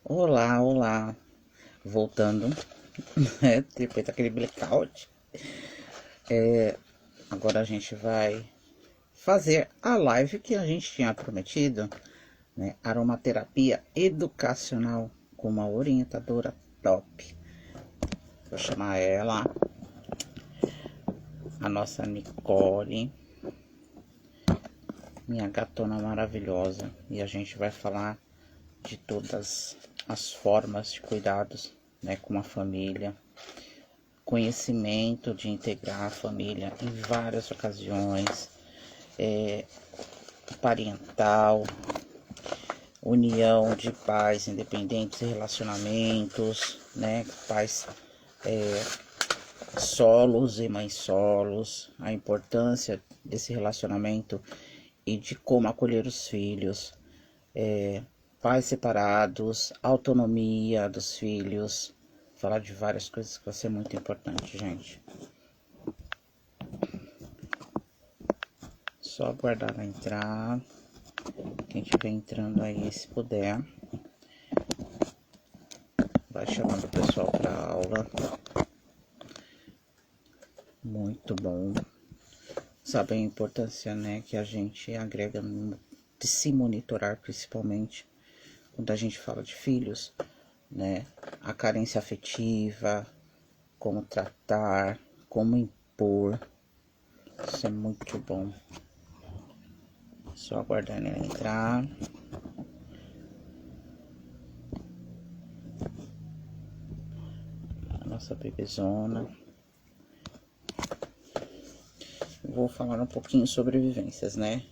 Olá, olá. Voltando, né? Depois daquele blackout. Agora a gente vai fazer a live que a gente tinha prometido, né? Aromaterapia educacional com uma orientadora top. Vou chamar ela, a nossa Nicole, minha gatona maravilhosa. E a gente vai falar de todas as formas de cuidados, né? Com a família. Conhecimento de integrar a família em várias ocasiões, parental, união de pais independentes e relacionamentos, né? Pais solos e mães solos, a importância desse relacionamento e de como acolher os filhos, pais separados, autonomia dos filhos, falar de várias coisas que vai ser muito importante, gente. Só aguardar ela entrar. Quem estiver entrando aí, se puder, vai chamando o pessoal para aula. Muito bom. Sabe a importância, né, que a gente agrega de se monitorar, principalmente quando a gente fala de filhos, né? A carência afetiva, como tratar, como impor. Isso é muito bom. Só aguardar ela entrar. A nossa bebezona. Vou falar um pouquinho sobre vivências, né?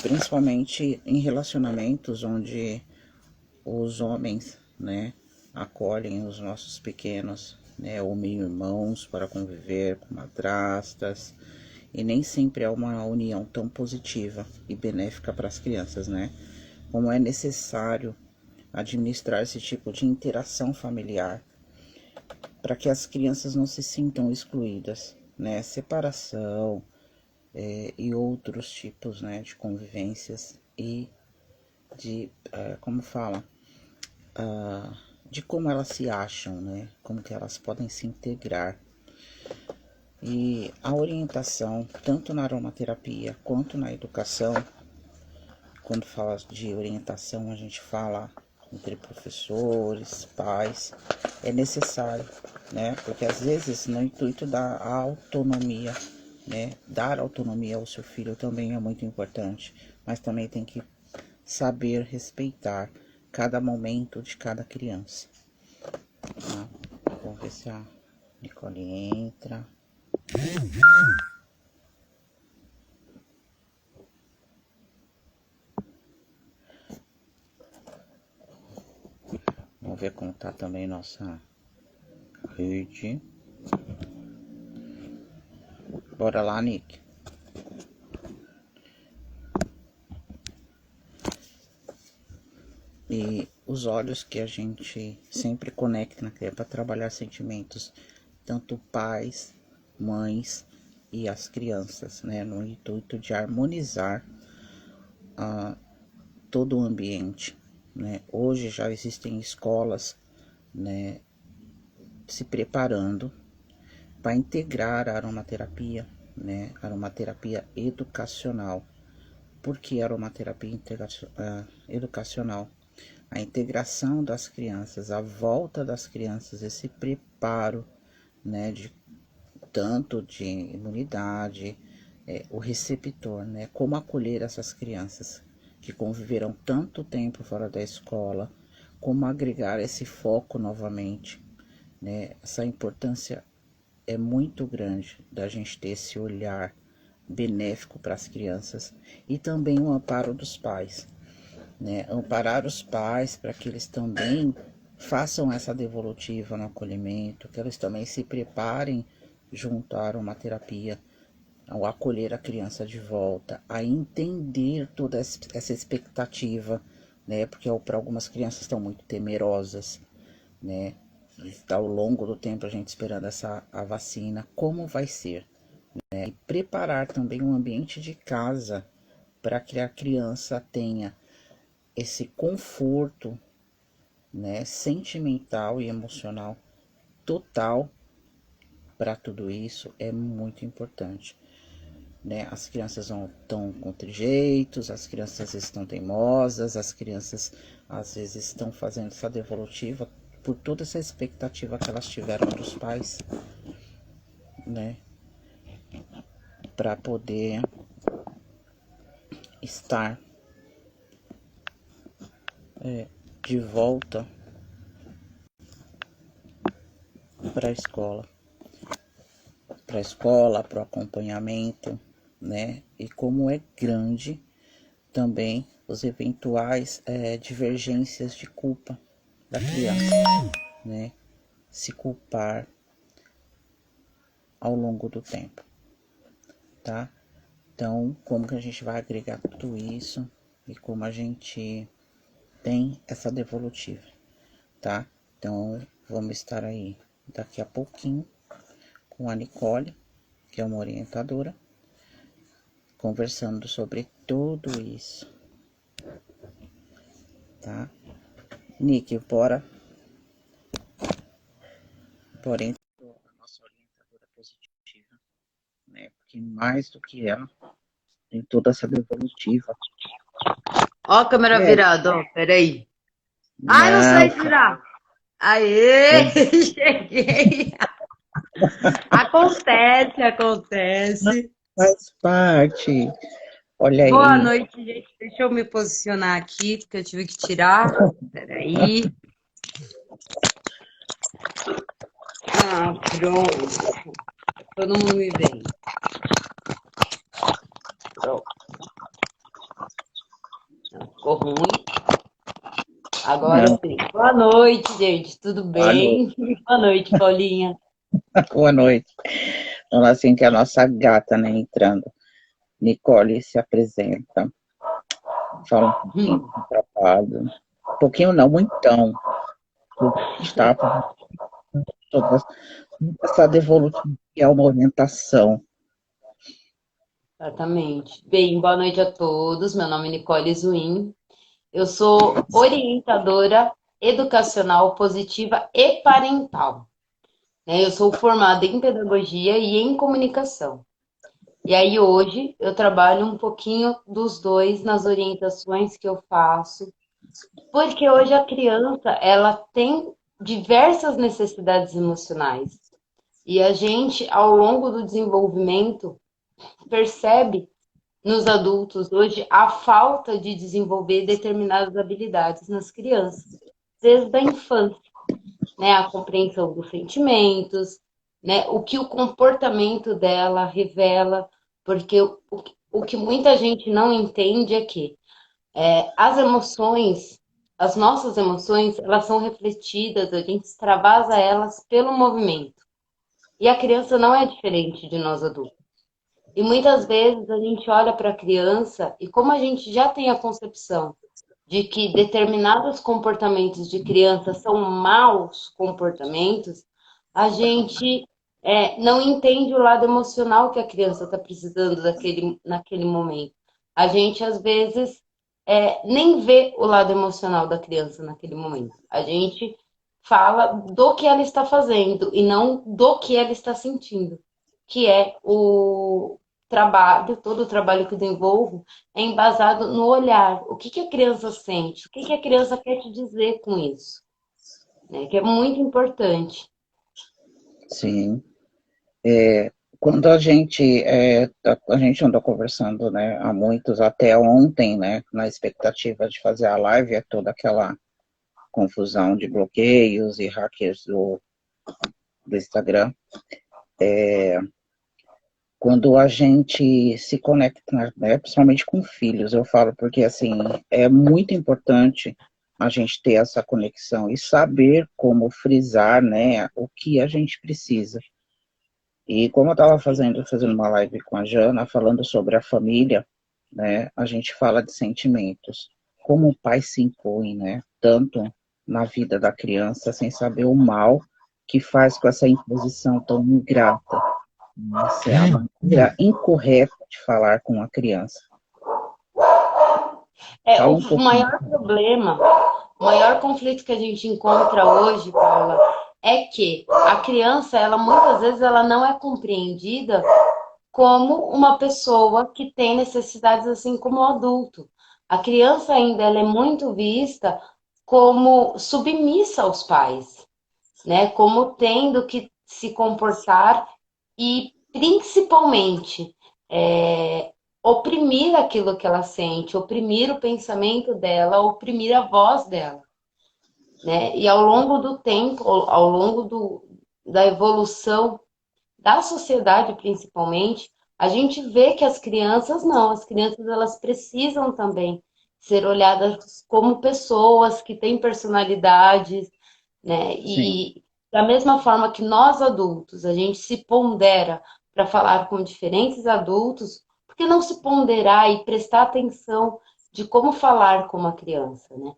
Principalmente em relacionamentos onde os homens, né, acolhem os nossos pequenos, né, ou meio-irmãos para conviver com madrastas, e nem sempre é uma união tão positiva e benéfica para as crianças, né? Como é necessário administrar esse tipo de interação familiar para que as crianças não se sintam excluídas, né? Separação e outros tipos, né, de convivências e de, como fala, de como elas se acham, né? Como que elas podem se integrar. E a orientação, tanto na aromaterapia quanto na educação, quando fala de orientação, a gente fala entre professores, pais, é necessário, né? Porque às vezes no intuito da autonomia, né? Dar autonomia ao seu filho também é muito importante, mas também tem que saber respeitar cada momento de cada criança. Tá? Vamos ver se a Nicole entra. Vamos ver como tá também nossa rede. Bora lá, Nick. E os olhos que a gente sempre conecta, né, para trabalhar sentimentos, tanto pais, mães e as crianças, né, no intuito de harmonizar todo o ambiente, né. Hoje já existem escolas, né, se preparando para integrar a aromaterapia, né, aromaterapia educacional. Por que aromaterapia educacional? A integração das crianças, a volta das crianças, esse preparo, né, de tanto de imunidade, o receptor, né, como acolher essas crianças que conviveram tanto tempo fora da escola, como agregar esse foco novamente, né, essa importância é muito grande da gente ter esse olhar benéfico para as crianças e também o amparo dos pais, né? Amparar os pais para que eles também façam essa devolutiva no acolhimento, que eles também se preparem junto à aromaterapia, ao acolher a criança de volta, a entender toda essa expectativa, né? Porque para algumas crianças estão muito temerosas, né? Está ao longo do tempo a gente esperando a vacina, como vai ser, né? E preparar também um ambiente de casa para que a criança tenha esse conforto, né, sentimental e emocional total para tudo isso é muito importante, né? As crianças estão com trejeitos, as crianças estão teimosas, as crianças às vezes estão fazendo essa devolutiva por toda essa expectativa que elas tiveram dos pais, né? Para poder estar de volta para a escola, para o acompanhamento, né? E como é grande também os eventuais divergências de culpa da criança, né? Se culpar ao longo do tempo, tá? Então, como que a gente vai agregar tudo isso e como a gente tem essa devolutiva, tá? Então, vamos estar aí daqui a pouquinho com a Nicole, que é uma orientadora, conversando sobre tudo isso, tá? Nick, porém, a nossa orientadora positiva, né? Porque mais do que ela, tem toda essa devolutiva. Ó a câmera virada, ó, peraí. Ai, não sei virar. Aê, cheguei. Acontece. Faz parte. Olha Boa aí. noite, gente. Deixa eu me posicionar aqui, porque eu tive que tirar. Peraí. Ah, pronto. Todo mundo me vê. Pronto. Ficou ruim. Agora sim. Boa noite, gente. Tudo bem? Boa noite, Paulinha. Boa noite. Então, assim que a nossa gata, né, entrando. Nicole se apresenta. Fala um pouquinho do trabalho. Um pouquinho não, muitão. Está toda essa devolutiva, que é uma orientação. Exatamente. Bem, boa noite a todos. Meu nome é Nicole Zuin. Eu sou orientadora educacional positiva e parental. Eu sou formada em pedagogia e em comunicação. E aí hoje eu trabalho um pouquinho dos dois nas orientações que eu faço, porque hoje a criança, ela tem diversas necessidades emocionais. E a gente, ao longo do desenvolvimento, percebe nos adultos hoje a falta de desenvolver determinadas habilidades nas crianças, desde a infância, né? A compreensão dos sentimentos, né? O que o comportamento dela revela, porque o que muita gente não entende é que as emoções, as nossas emoções, elas são refletidas, a gente extravasa elas pelo movimento. E a criança não é diferente de nós adultos. E muitas vezes a gente olha para a criança e como a gente já tem a concepção de que determinados comportamentos de criança são maus comportamentos, a gente não entende o lado emocional que a criança está precisando naquele momento. A gente, às vezes, nem vê o lado emocional da criança naquele momento. A gente fala do que ela está fazendo e não do que ela está sentindo, que é o trabalho, todo o trabalho que eu desenvolvo é embasado no olhar. O que que a criança sente? O que que a criança quer te dizer com isso? Né? Que é muito importante. Sim. Quando a gente andou conversando, né, há muitos, até ontem, né, na expectativa de fazer a live, é toda aquela confusão de bloqueios e hackers do Instagram. Quando a gente se conecta, né, principalmente com filhos, eu falo porque, assim, é muito importante a gente ter essa conexão e saber como frisar, né, o que a gente precisa. E como eu estava fazendo uma live com a Jana, falando sobre a família, né, a gente fala de sentimentos. Como o pai se impõe, né, tanto na vida da criança, sem saber o mal que faz com essa imposição tão ingrata. Essa é a maneira incorreta de falar com a criança. Fala O um pouquinho. maior problema, o maior conflito que a gente encontra hoje, Paula, é que a criança, ela muitas vezes ela não é compreendida como uma pessoa que tem necessidades assim como o adulto. A criança ainda ela é muito vista como submissa aos pais, né? Como tendo que se comportar e principalmente oprimir aquilo que ela sente, oprimir o pensamento dela, oprimir a voz dela, né? E ao longo do tempo, ao longo da evolução da sociedade principalmente, a gente vê que as crianças não, as crianças elas precisam também ser olhadas como pessoas que têm personalidades, né? Sim, E da mesma forma que nós adultos, a gente se pondera para falar com diferentes adultos, por que não se ponderar e prestar atenção de como falar com uma criança, né?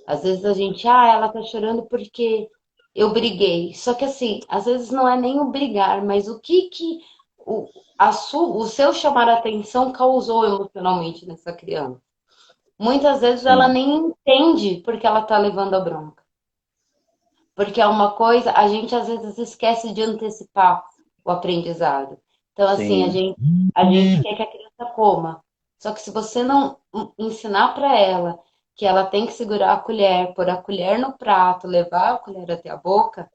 Às vezes a gente, ela tá chorando porque eu briguei. Só que assim, às vezes não é nem o brigar, mas o que o, o seu chamar a atenção causou emocionalmente nessa criança. Muitas vezes ela sim, nem entende porque ela tá levando a bronca. Porque é uma coisa, a gente às vezes esquece de antecipar o aprendizado. Então, assim, sim, a gente quer que a criança coma. Só que se você não ensinar para ela que ela tem que segurar a colher, pôr a colher no prato, levar a colher até a boca,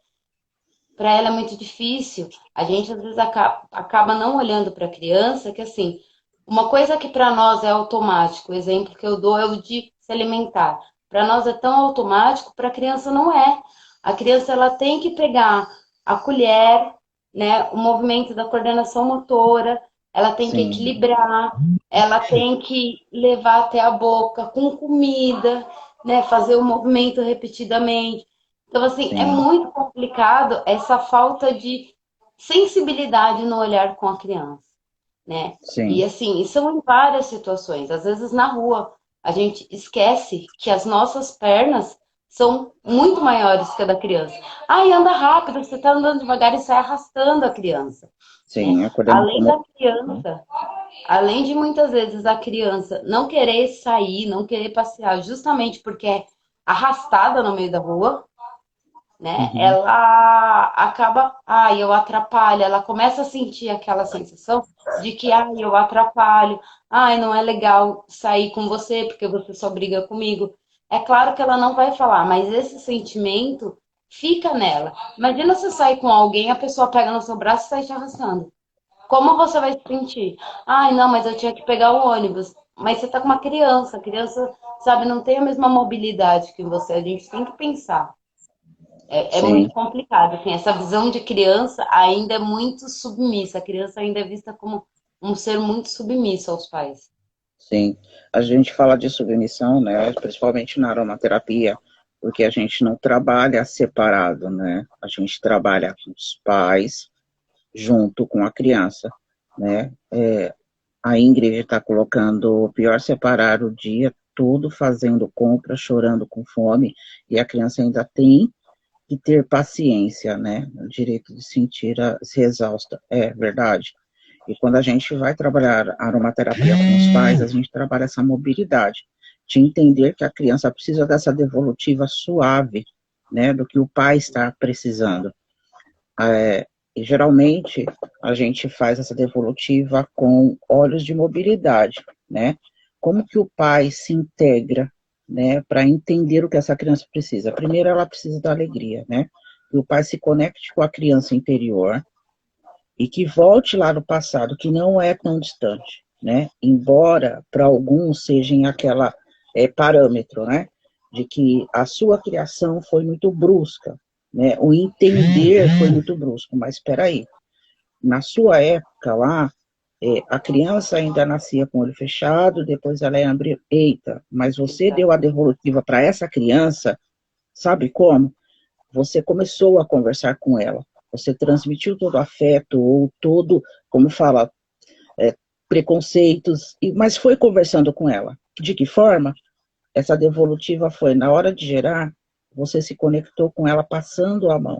para ela é muito difícil. A gente às vezes acaba não olhando para a criança, que assim, uma coisa que para nós é automático, o exemplo que eu dou é o de se alimentar. Para nós é tão automático, para a criança não é. A criança ela tem que pegar a colher, né, o movimento da coordenação motora, ela tem que sim, equilibrar, ela tem que levar até a boca com comida, né, fazer o movimento repetidamente. Então, assim, é sim, muito complicado essa falta de sensibilidade no olhar com a criança, né? E sim, assim, são em várias situações. Às vezes na rua a gente esquece que as nossas pernas são muito maiores que a da criança. Ai, anda rápido, você tá andando devagar e sai arrastando a criança, né? sim, acordando Além como. da criança, além de muitas vezes a criança não querer sair, não querer passear, justamente porque é arrastada no meio da rua, né? Uhum, Ela acaba, eu atrapalho, ela começa a sentir aquela sensação de que, eu atrapalho, não é legal sair com você porque você só briga comigo. É claro que ela não vai falar, mas esse sentimento fica nela. Imagina você sair com alguém, a pessoa pega no seu braço e sai te arrastando. Como você vai se sentir? Ai, não, mas eu tinha que pegar o ônibus. Mas você tá com uma criança, a criança, sabe, não tem a mesma mobilidade que você. A gente tem que pensar. É muito sim, complicado, assim, essa visão de criança ainda é muito submissa, a criança ainda é vista como um ser muito submisso aos pais. sim. A gente fala de submissão, né, principalmente na aromaterapia, porque a gente não trabalha separado, né, a gente trabalha com os pais junto com a criança, né. A Ingrid está colocando o pior separar o dia todo fazendo compra, chorando com fome, e a criança ainda tem que ter paciência, né? O direito de se exausta. É verdade. E quando a gente vai trabalhar aromaterapia com os pais, a gente trabalha essa mobilidade, de entender que a criança precisa dessa devolutiva suave, né? Do que o pai está precisando. E geralmente a gente faz essa devolutiva com olhos de mobilidade, né? Como que o pai se integra, né, para entender o que essa criança precisa? Primeiro, ela precisa da alegria, né? Que o pai se conecte com a criança interior e que volte lá no passado, que não é tão distante, né? Embora para alguns seja em aquela parâmetro, né? De que a sua criação foi muito brusca, né? O entender foi muito brusco, mas espera aí, na sua época lá, a criança ainda nascia com o olho fechado, depois ela abre, eita, mas você deu a devolutiva para essa criança, sabe como? Você começou a conversar com ela, você transmitiu todo o afeto, ou todo, como fala, é, preconceitos, mas foi conversando com ela. De que forma? Essa devolutiva foi, na hora de gerar, você se conectou com ela passando a mão,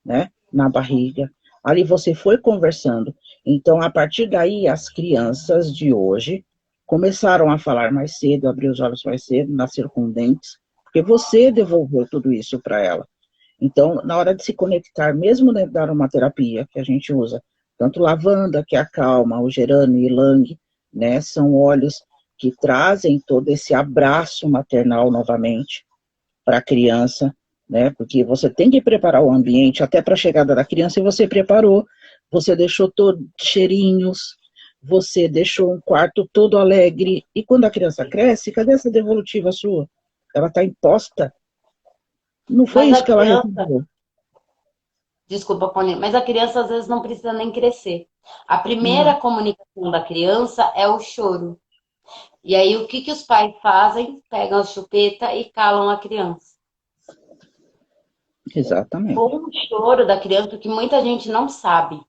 né, na barriga. Ali você foi conversando. Então, a partir daí, as crianças de hoje, começaram a falar mais cedo, abrir os olhos mais cedo, nascer com dentes, porque você devolveu tudo isso para ela. Então, na hora de se conectar, mesmo dentro da aromaterapia que a gente usa, tanto lavanda, que acalma, o gerânio e ylang, né, são óleos que trazem todo esse abraço maternal novamente para a criança, né, porque você tem que preparar o ambiente até para a chegada da criança, e você preparou, você deixou todos cheirinhos, você deixou um quarto todo alegre, e quando a criança cresce, cadê essa devolutiva sua? Ela está imposta, não foi Mas isso a que ela criança, recebeu. desculpa, Paulinho, mas a criança às vezes não precisa nem crescer. A primeira Não, comunicação da criança é o choro. E aí o que que os pais fazem? Pegam a chupeta e calam a criança. exatamente. Com o choro da criança, que muita gente não sabe,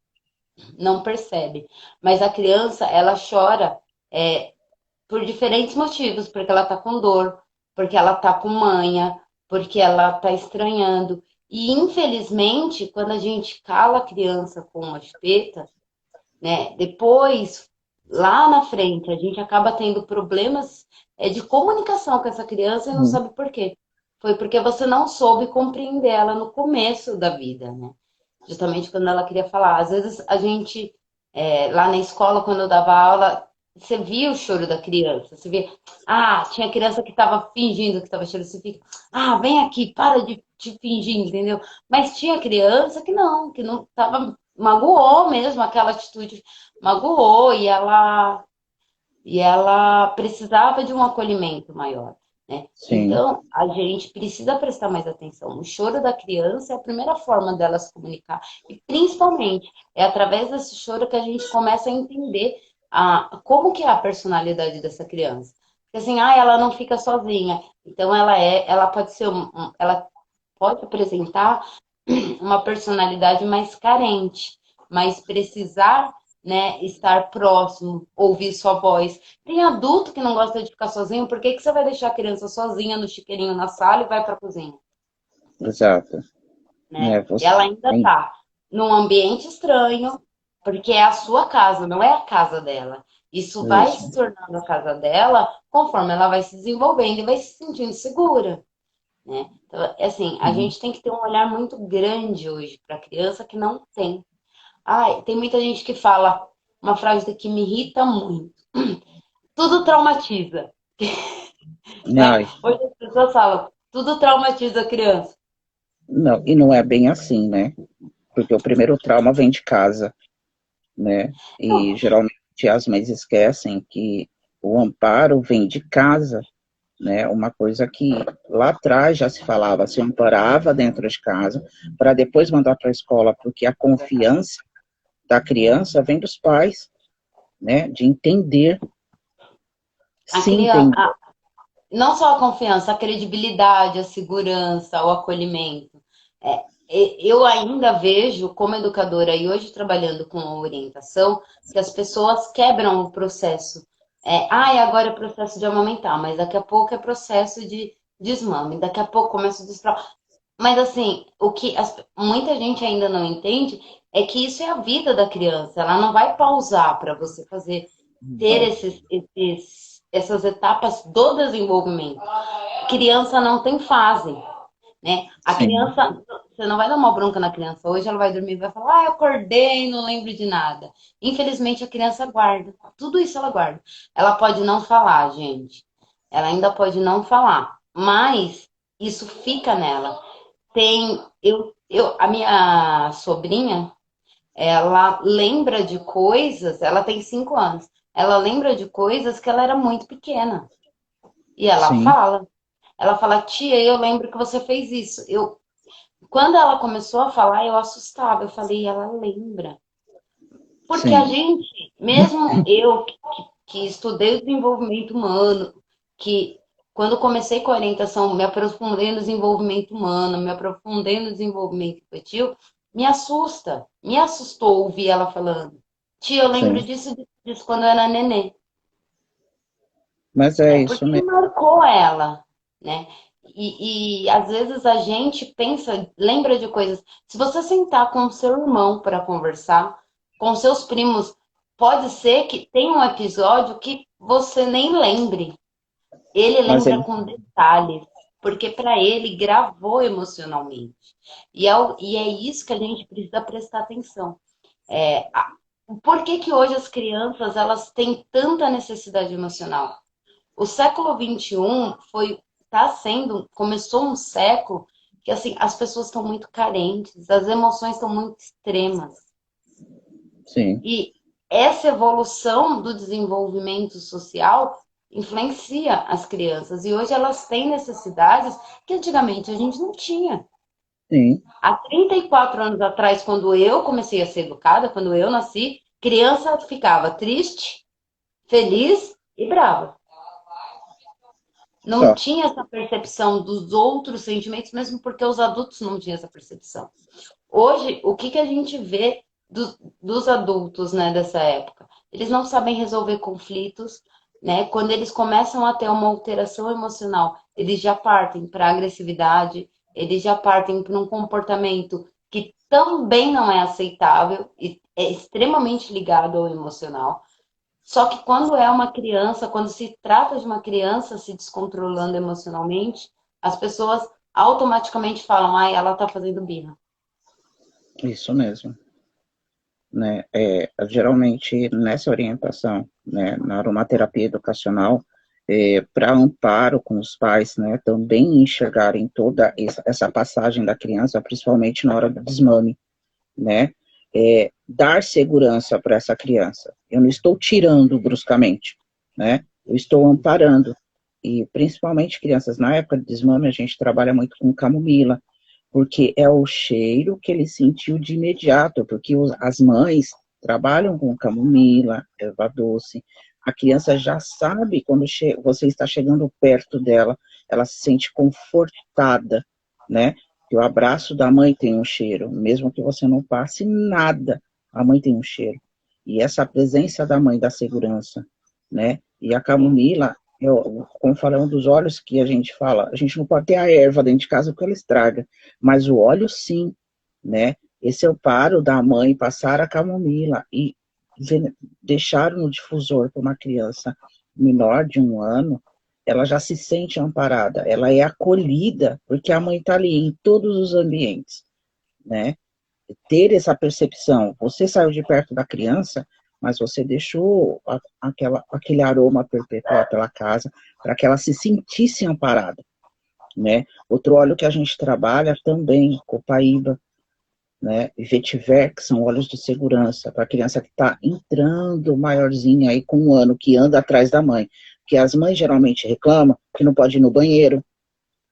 não percebe. Mas a criança, ela chora por diferentes motivos, porque ela tá com dor, porque ela tá com manha, porque ela tá estranhando. E infelizmente, quando a gente cala a criança com uma chupeta, né, depois, lá na frente, a gente acaba tendo problemas de comunicação com essa criança e não Hum, sabe por quê. Foi porque você não soube compreender ela no começo da vida, né? Justamente quando ela queria falar. Às vezes a gente, lá na escola, quando eu dava aula, você via o choro da criança, você via, tinha criança que estava fingindo que estava chorando, você fica, vem aqui, para de fingir, entendeu? Mas tinha criança que não estava, magoou mesmo, aquela atitude magoou e ela precisava de um acolhimento maior, né? sim. Então, a gente precisa prestar mais atenção. O choro da criança é a primeira forma dela se comunicar. E, principalmente, é através desse choro que a gente começa a entender como que é a personalidade dessa criança. Porque assim, ela não fica sozinha. Então, ela pode ser, ela pode apresentar uma personalidade mais carente, mas precisar, né, estar próximo, ouvir sua voz. Tem adulto que não gosta de ficar sozinho, por que que você vai deixar a criança sozinha no chiqueirinho na sala e vai para a cozinha, Exato. né? É, você, Ela ainda está num ambiente estranho, porque é a sua casa, não é a casa dela. Isso vai isso. se tornando a casa dela conforme ela vai se desenvolvendo e vai se sentindo segura, né? Então, assim, a Hum. gente tem que ter um olhar muito grande hoje para a criança que não tem. Tem muita gente que fala uma frase que me irrita muito. Tudo traumatiza, né? Ai, Hoje as pessoas falam, tudo traumatiza a criança. não, e não é bem assim, né? Porque o primeiro trauma vem de casa, né? E Não, geralmente as mães esquecem que o amparo vem de casa, né? Uma coisa que lá atrás já se falava, se amparava dentro de casa, para depois mandar para a escola, porque a confiança da criança vem dos pais, né? De entender, a se entender. criança, não só a confiança, a credibilidade, a segurança, o acolhimento. Eu ainda vejo, como educadora e hoje trabalhando com orientação, que as pessoas quebram o processo. Agora é processo de amamentar, mas daqui a pouco é processo de desmame, daqui a pouco começa o destral. Mas assim, o que muita gente ainda não entende é que isso é a vida da criança. Ela não vai pausar para você ter Não, essas etapas do desenvolvimento. Criança não tem fase, né? A sim, criança, você não vai dar uma bronca na criança. Hoje ela vai dormir e vai falar, eu acordei, não lembro de nada. Infelizmente a criança guarda. Tudo isso ela guarda. Ela pode não falar, gente. Ela ainda pode não falar, mas isso fica nela. A minha sobrinha, ela lembra de coisas, ela tem 5 anos, ela lembra de coisas que ela era muito pequena. E sim, ela fala, tia, eu lembro que você fez isso. Quando ela começou a falar, eu assustava, eu falei, ela lembra. Porque a sim, gente, mesmo eu que estudei o desenvolvimento humano, que quando comecei com a orientação, me aprofundei no desenvolvimento humano, me aprofundei no desenvolvimento infantil, me assustou ouvir ela falando. Tia, eu lembro sim. disso quando eu era nenê, Mas é né? isso Porque mesmo. marcou ela, né? E às vezes a gente pensa, lembra de coisas. Se você sentar com o seu irmão para conversar, com seus primos, pode ser que tenha um episódio que você nem lembre. Ele Mas lembra ele, com detalhes, porque para ele gravou emocionalmente. E é isso que a gente precisa prestar atenção. Por que que hoje as crianças elas têm tanta necessidade emocional? O século XXI começou um século que assim, as pessoas estão muito carentes, as emoções estão muito extremas. sim, E essa evolução do desenvolvimento social influencia as crianças. E hoje elas têm necessidades que antigamente a gente não tinha. sim, Há 34 anos atrás, quando eu comecei a ser educada, quando eu nasci, criança ficava triste, feliz e brava. Não só. tinha essa percepção dos outros sentimentos, mesmo porque os adultos não tinham essa percepção. Hoje, o que que a gente vê dos adultos, né, dessa época? Eles não sabem resolver conflitos, né? Quando eles começam a ter uma alteração emocional, eles já partem para agressividade, eles já partem para um comportamento que também não é aceitável e é extremamente ligado ao emocional. Só que quando é uma criança, quando se trata de uma criança se descontrolando emocionalmente, as pessoas automaticamente falam, ai, ela tá fazendo birra. Isso mesmo. Né? Geralmente, nessa orientação, né, na aromaterapia educacional, para amparo com os pais, né, também enxergarem toda essa passagem da criança, principalmente na hora do desmame, né, dar segurança para essa criança. Eu não estou tirando bruscamente, né, eu estou amparando. E principalmente crianças, na época de desmame, a gente trabalha muito com camomila, porque é o cheiro que ele sentiu de imediato, porque as mães trabalham com camomila, erva doce, a criança já sabe quando você está chegando perto dela, ela se sente confortada, né? Que o abraço da mãe tem um cheiro, mesmo que você não passe nada, a mãe tem um cheiro. E essa presença da mãe dá segurança, né? E a camomila, como falamos dos óleos que a gente fala, a gente não pode ter a erva dentro de casa porque ela estraga, mas o óleo sim, né? Esse é o paro da mãe passar a camomila e deixar no difusor para uma criança menor de 1 ano, ela já se sente amparada, ela é acolhida, porque a mãe está ali em todos os ambientes, né? Ter essa percepção, você saiu de perto da criança, mas você deixou aquele aroma perpetuar pela casa, para que ela se sentisse amparada, né? Outro óleo que a gente trabalha também, copaíba, né? E vetiver, que são óleos de segurança, para a criança que está entrando maiorzinha aí com 1 ano, que anda atrás da mãe. Porque as mães geralmente reclamam que não pode ir no banheiro,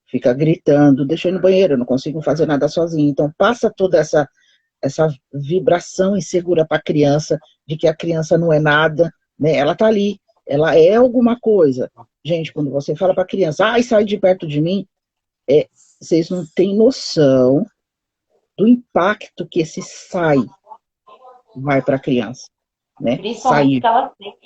fica gritando, deixa eu ir no banheiro, eu não consigo fazer nada sozinho. Então passa toda essa vibração insegura para a criança, de que a criança não é nada, né? Ela está ali, ela é alguma coisa. Gente, quando você fala para a criança, ai, sai de perto de mim, é, vocês não têm noção do impacto que esse sai vai para a criança, né? Principalmente Sair. que ela tem.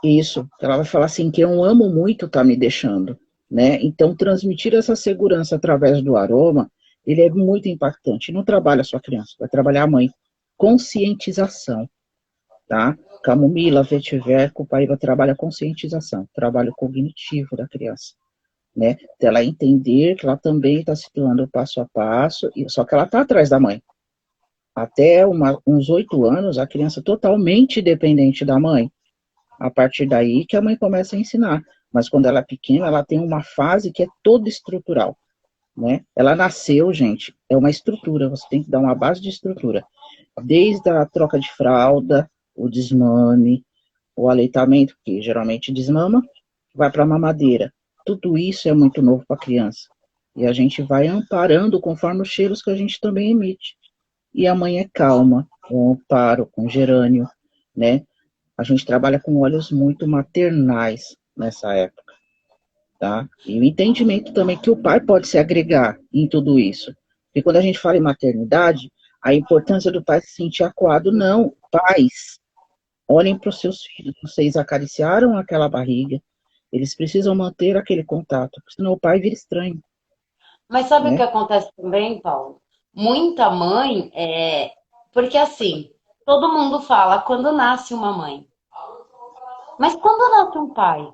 Isso, ela vai falar assim, que eu amo muito tá me deixando, né? Então, transmitir essa segurança através do aroma, ele é muito impactante. Não trabalha só a criança, vai trabalhar a mãe. Conscientização, tá? Camomila, vetiver, copaíba trabalha a conscientização, trabalho cognitivo da criança, né? Ela entender que ela também está se tornando passo a passo, só que ela está atrás da mãe. Até uns 8 anos, a criança totalmente dependente da mãe. A partir daí que a mãe começa a ensinar. Mas quando ela é pequena, ela tem uma fase que é toda estrutural, né? Ela nasceu, gente, é uma estrutura, você tem que dar uma base de estrutura. Desde a troca de fralda, o desmame, o aleitamento, que geralmente desmama, vai para a mamadeira. Tudo isso é muito novo para a criança. E a gente vai amparando conforme os cheiros que a gente também emite. E a mãe é calma, com amparo, com gerânio, né? A gente trabalha com óleos muito maternais nessa época, tá? E o entendimento também que o pai pode se agregar em tudo isso. Porque quando a gente fala em maternidade, a importância do pai se sentir acuado, não. Pais, olhem para os seus filhos, vocês acariciaram aquela barriga, eles precisam manter aquele contato, senão o pai vira estranho, Mas sabe o que né? acontece também, Paulo? Muita mãe Porque assim, todo mundo fala quando nasce uma mãe. Mas quando nasce um pai,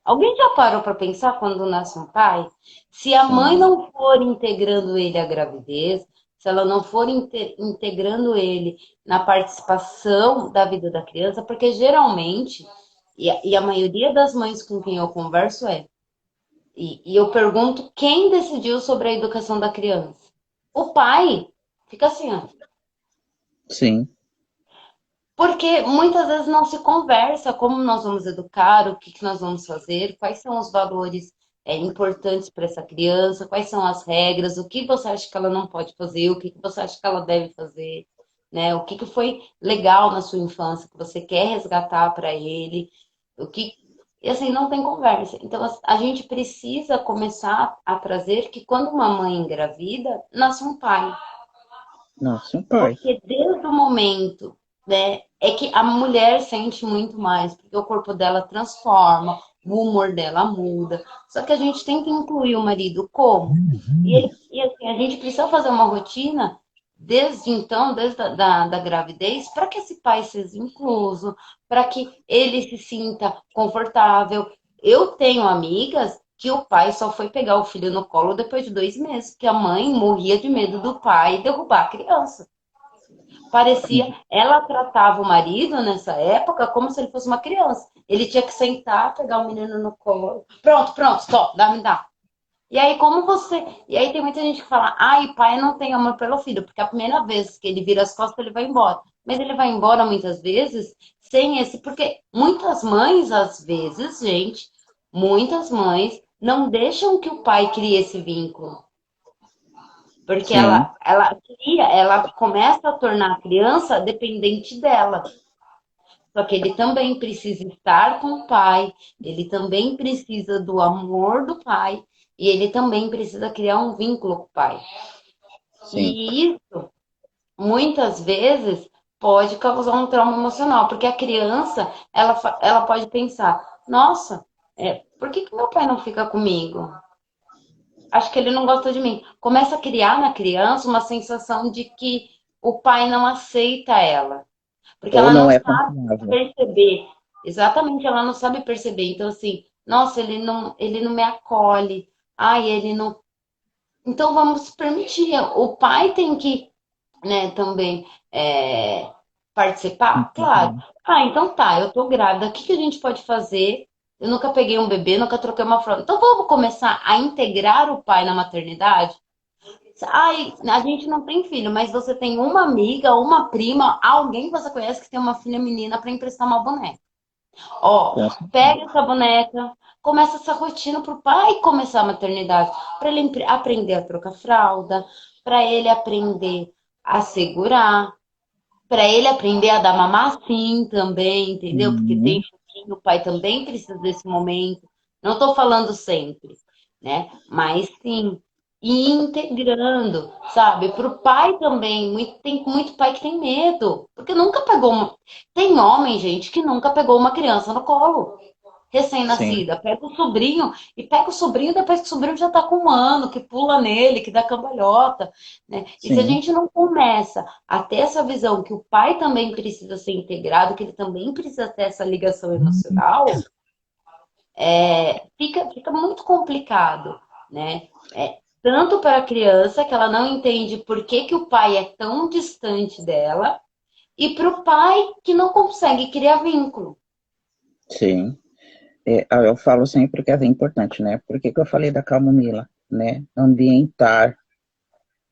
alguém já parou para pensar quando nasce um pai? Se a mãe Sim, não for integrando ele à gravidez, se ela não for integrando ele na participação da vida da criança, porque geralmente, e a maioria das mães com quem eu converso e eu pergunto quem decidiu sobre a educação da criança. O pai fica assim, ó. sim, Porque muitas vezes não se conversa como nós vamos educar, o que que nós vamos fazer, quais são os valores importantes para essa criança, quais são as regras, o que você acha que ela não pode fazer, o que que você acha que ela deve fazer, né? O que que foi legal na sua infância que você quer resgatar para ele, o que e assim não tem conversa. Então a gente precisa começar a trazer que quando uma mãe engravida, nasce um pai. nasce um pai. Porque desde o momento, né, é que a mulher sente muito mais, porque o corpo dela transforma, o humor dela muda. Só que a gente tem que incluir o marido como? E assim, a gente precisa fazer uma rotina desde então, desde da gravidez, para que esse pai seja incluso, para que ele se sinta confortável. Eu tenho amigas que o pai só foi pegar o filho no colo depois de 2 meses, porque a mãe morria de medo do pai derrubar a criança. Parecia, ela tratava o marido nessa época como se ele fosse uma criança. Ele tinha que sentar, pegar o menino no colo. Pronto, pronto, stop, dá, me dá. E aí, como você. E aí tem muita gente que fala, ai, pai não tem amor pelo filho, porque a primeira vez que ele vira as costas, ele vai embora. Mas ele vai embora muitas vezes sem esse. Porque muitas mães, às vezes, gente, muitas mães não deixam que o pai crie esse vínculo. Porque Sim, ela começa a tornar a criança dependente dela. Só que ele também precisa estar com o pai, ele também precisa do amor do pai, e ele também precisa criar um vínculo com o pai. sim, E isso, muitas vezes, pode causar um trauma emocional, porque a criança, ela pode pensar, nossa, por que que meu pai não fica comigo? Acho que ele não gosta de mim. Começa a criar na criança uma sensação de que o pai não aceita ela, porque ou ela não não é sabe confiável. perceber. Exatamente, ela não sabe perceber. Então, assim, nossa, ele não me acolhe. Ai, ele não. Então, vamos permitir. O pai tem que, né, também participar? Claro. Ah, então tá, eu tô grávida. O que que a gente pode fazer? Eu nunca peguei um bebê, nunca troquei uma fralda. Então, vamos começar a integrar o pai na maternidade? Ai, a gente não tem filho, mas você tem uma amiga, uma prima, alguém que você conhece que tem uma filha menina para emprestar uma boneca. Ó, Com certeza. pega essa boneca, começa essa rotina pro pai começar a maternidade, para ele aprender a trocar fralda, para ele aprender a segurar, para ele aprender a dar mamar sim também, entendeu? Porque tem Sim, filhinho, o pai também precisa desse momento. Não estou falando sempre, né? Mas sim, e integrando, sabe? Para o pai também, tem muito pai que tem medo, porque nunca pegou uma. Tem homem, gente, que nunca pegou uma criança no colo sim, recém-nascida. Pega o sobrinho e pega o sobrinho depois que o sobrinho já está com 1 ano, que pula nele, que dá cambalhota, né? E se a sim. gente não começa a ter essa visão que o pai também precisa ser integrado, que ele também precisa ter essa ligação emocional, fica muito complicado, né? Tanto para a criança, que ela não entende por que, que o pai é tão distante dela, e para o pai que não consegue criar vínculo. Sim. Eu falo sempre que é importante, né? Por que que eu falei da camomila, né? Ambientar,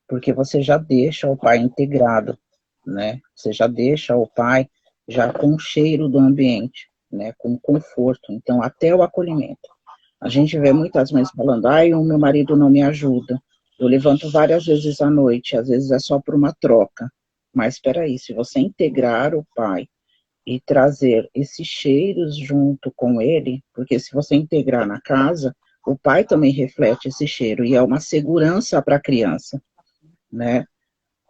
porque você já deixa o pai integrado, né? Você já deixa o pai já com o cheiro do ambiente, né? Com conforto. Então, até o acolhimento. A gente vê muitas mães falando, ai, o meu marido não me ajuda. Eu levanto várias vezes à noite, às vezes é só por uma troca. Mas espera aí, se você integrar o pai e trazer esses cheiros junto com ele, porque se você integrar na casa, o pai também reflete esse cheiro e é uma segurança para a criança, né?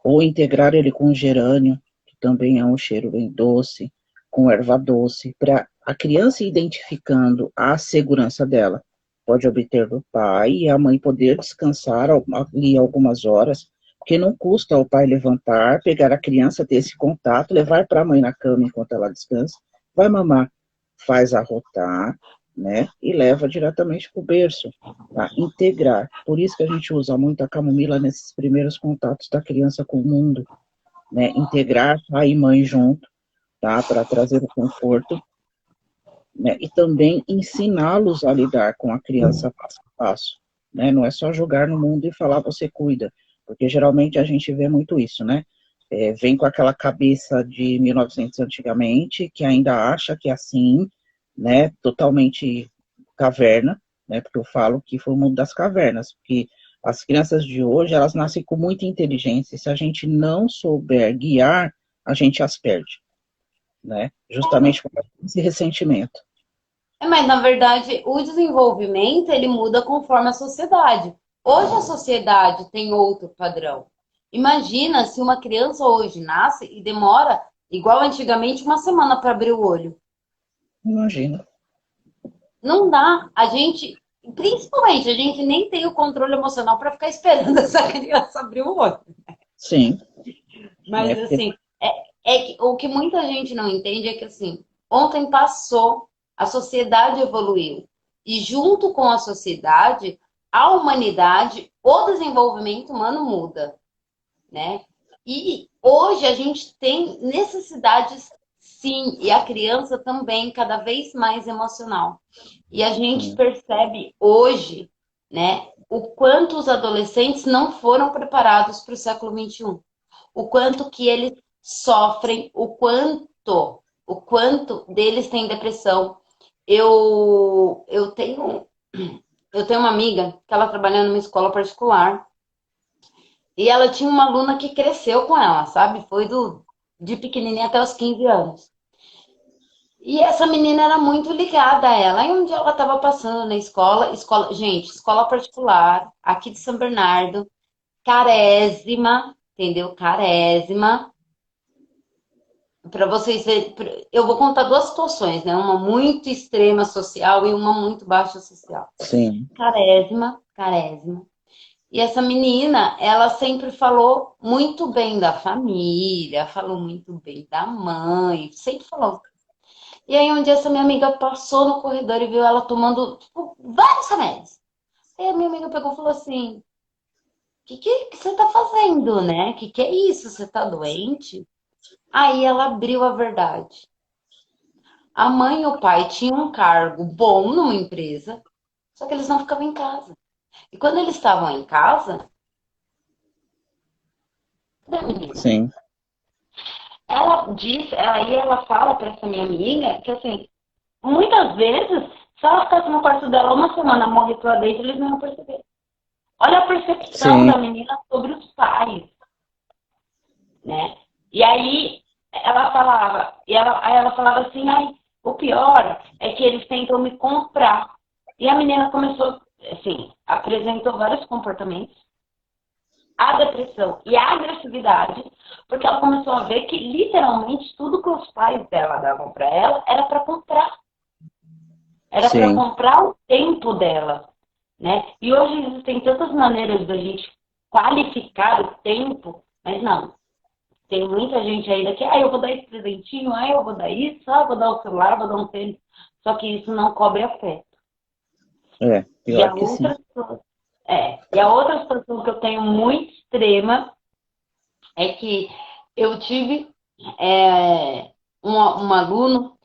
Ou integrar ele com gerânio, que também é um cheiro bem doce, com erva doce, para a criança identificando a segurança dela. Pode obter do pai e a mãe poder descansar ali algumas horas, porque não custa ao pai levantar, pegar a criança, ter esse contato, levar para a mãe na cama enquanto ela descansa vai mamar, faz arrotar, né? E leva diretamente para o berço, tá? Integrar. Por isso que a gente usa muito a camomila nesses primeiros contatos da criança com o mundo, né? Integrar pai e mãe junto, tá? Para trazer o conforto, né? E também ensiná-los a lidar com a criança passo a passo, né? Não é só jogar no mundo e falar você cuida, porque geralmente a gente vê muito isso, né? Vem com aquela cabeça de 1900 antigamente, que ainda acha que é assim, né? Totalmente caverna, né? Porque eu falo que foi o mundo das cavernas, porque as crianças de hoje, elas nascem com muita inteligência, e se a gente não souber guiar, a gente as perde, né? Justamente por esse ressentimento. Mas, na verdade, o desenvolvimento, ele muda conforme a sociedade. Hoje a sociedade tem outro padrão. Imagina se uma criança hoje nasce e demora, igual antigamente, uma semana para abrir o olho. Imagina. Não dá. A gente, principalmente, a gente nem tem o controle emocional para ficar esperando essa criança abrir o olho. Sim, né? Mas, assim, é que o que muita gente não entende é que, assim, ontem passou, a sociedade evoluiu. E junto com a sociedade, a humanidade, o desenvolvimento humano muda, né? E hoje a gente tem necessidades, sim, e a criança também cada vez mais emocional. E a gente Sim, percebe hoje, né, o quanto os adolescentes não foram preparados para o século XXI, o quanto que eles sofrem, o quanto deles têm depressão. Eu tenho uma amiga que ela trabalha numa escola particular e ela tinha uma aluna que cresceu com ela, sabe? Foi de pequenininha até os 15 anos. E essa menina era muito ligada a ela. Aí um dia ela estava passando na gente, escola particular, aqui de São Bernardo, carésima, entendeu? Carésima. Para vocês verem, eu vou contar duas situações, né? Uma muito extrema social e uma muito baixa social. sim, Carésima, carésima. E essa menina, ela sempre falou muito bem da família, falou muito bem da mãe, sempre falou. E aí um dia essa minha amiga passou no corredor e viu ela tomando, tipo, vários remédios. Aí a minha amiga pegou e falou assim: que você tá fazendo, né? Que é isso? Você tá doente? Aí ela abriu a verdade. A mãe e o pai tinham um cargo bom numa empresa, só que eles não ficavam em casa. E quando eles estavam em casa, da menina, sim, ela disse, aí ela fala para essa minha amiga que assim, muitas vezes, se ela ficasse no quarto dela uma semana morrendo lá dentro, eles não iam perceber. Olha a percepção sim, da menina sobre os pais, né? E aí aí ela falava assim, ai, o pior é que eles tentam me comprar. E a menina começou, assim, apresentou vários comportamentos, a depressão e a agressividade, porque ela começou a ver que literalmente tudo que os pais dela davam para ela era para comprar. Era para sim, comprar o tempo dela, né? E hoje existem tantas maneiras da gente qualificar o tempo, mas não. Tem muita gente ainda que, eu vou dar esse presentinho, eu vou dar isso, eu vou dar o celular, vou dar um tênis. Só que isso não cobre afeto. E pior a que sim. outra, e a outra situação que eu tenho muito extrema é que eu tive um aluno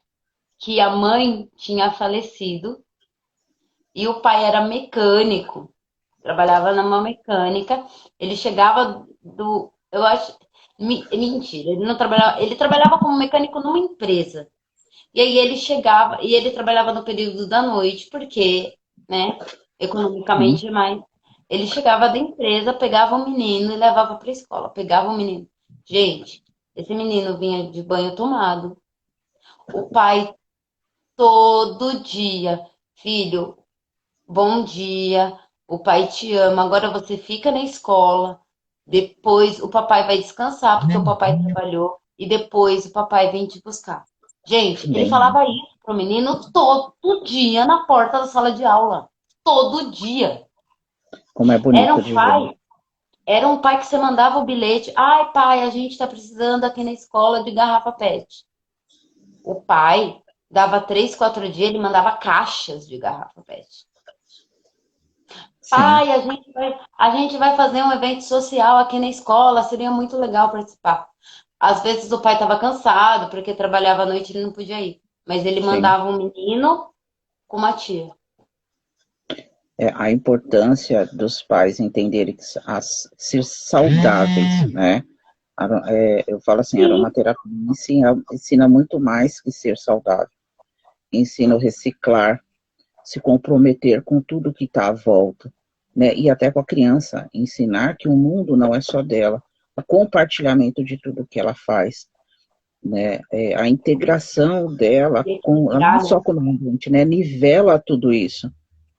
que a mãe tinha falecido e o pai era mecânico, trabalhava numa mecânica. Ele chegava eu acho, mentira, ele não trabalhava, ele trabalhava como mecânico numa empresa. E aí ele chegava, e ele trabalhava no período da noite, porque, né, Hum, economicamente é mais. Ele chegava da empresa, pegava o menino e levava para a escola. Pegava o menino. Gente, esse menino vinha de banho tomado. O pai todo dia, filho, bom dia, o pai te ama, agora você fica na escola. Depois o papai vai descansar, porque o papai trabalhou, e depois o papai vem te buscar. Gente, ele bem, falava isso pro menino todo dia na porta da sala de aula. Todo dia. como é Era bonito um de ver. pai, era um pai que você mandava o bilhete. Ai, pai, a gente tá precisando aqui na escola de garrafa PET. O pai dava 3, 4 dias, ele mandava caixas de garrafa PET. Sim. Pai, a gente vai fazer um evento social aqui na escola, seria muito legal participar. Às vezes o pai estava cansado, porque trabalhava à noite e ele não podia ir. Mas ele Sim. mandava um menino com uma tia. A importância dos pais entenderem que ser saudáveis, né? Eu falo assim, a Sim. aromaterapia ensina muito mais que ser saudável. Ensina a reciclar, se comprometer com tudo que está à volta, né? E até com a criança, ensinar que o mundo não é só dela, o compartilhamento de tudo que ela faz, né? A integração dela com, não Equilibrar, só né? com o ambiente, né? Nivela tudo isso,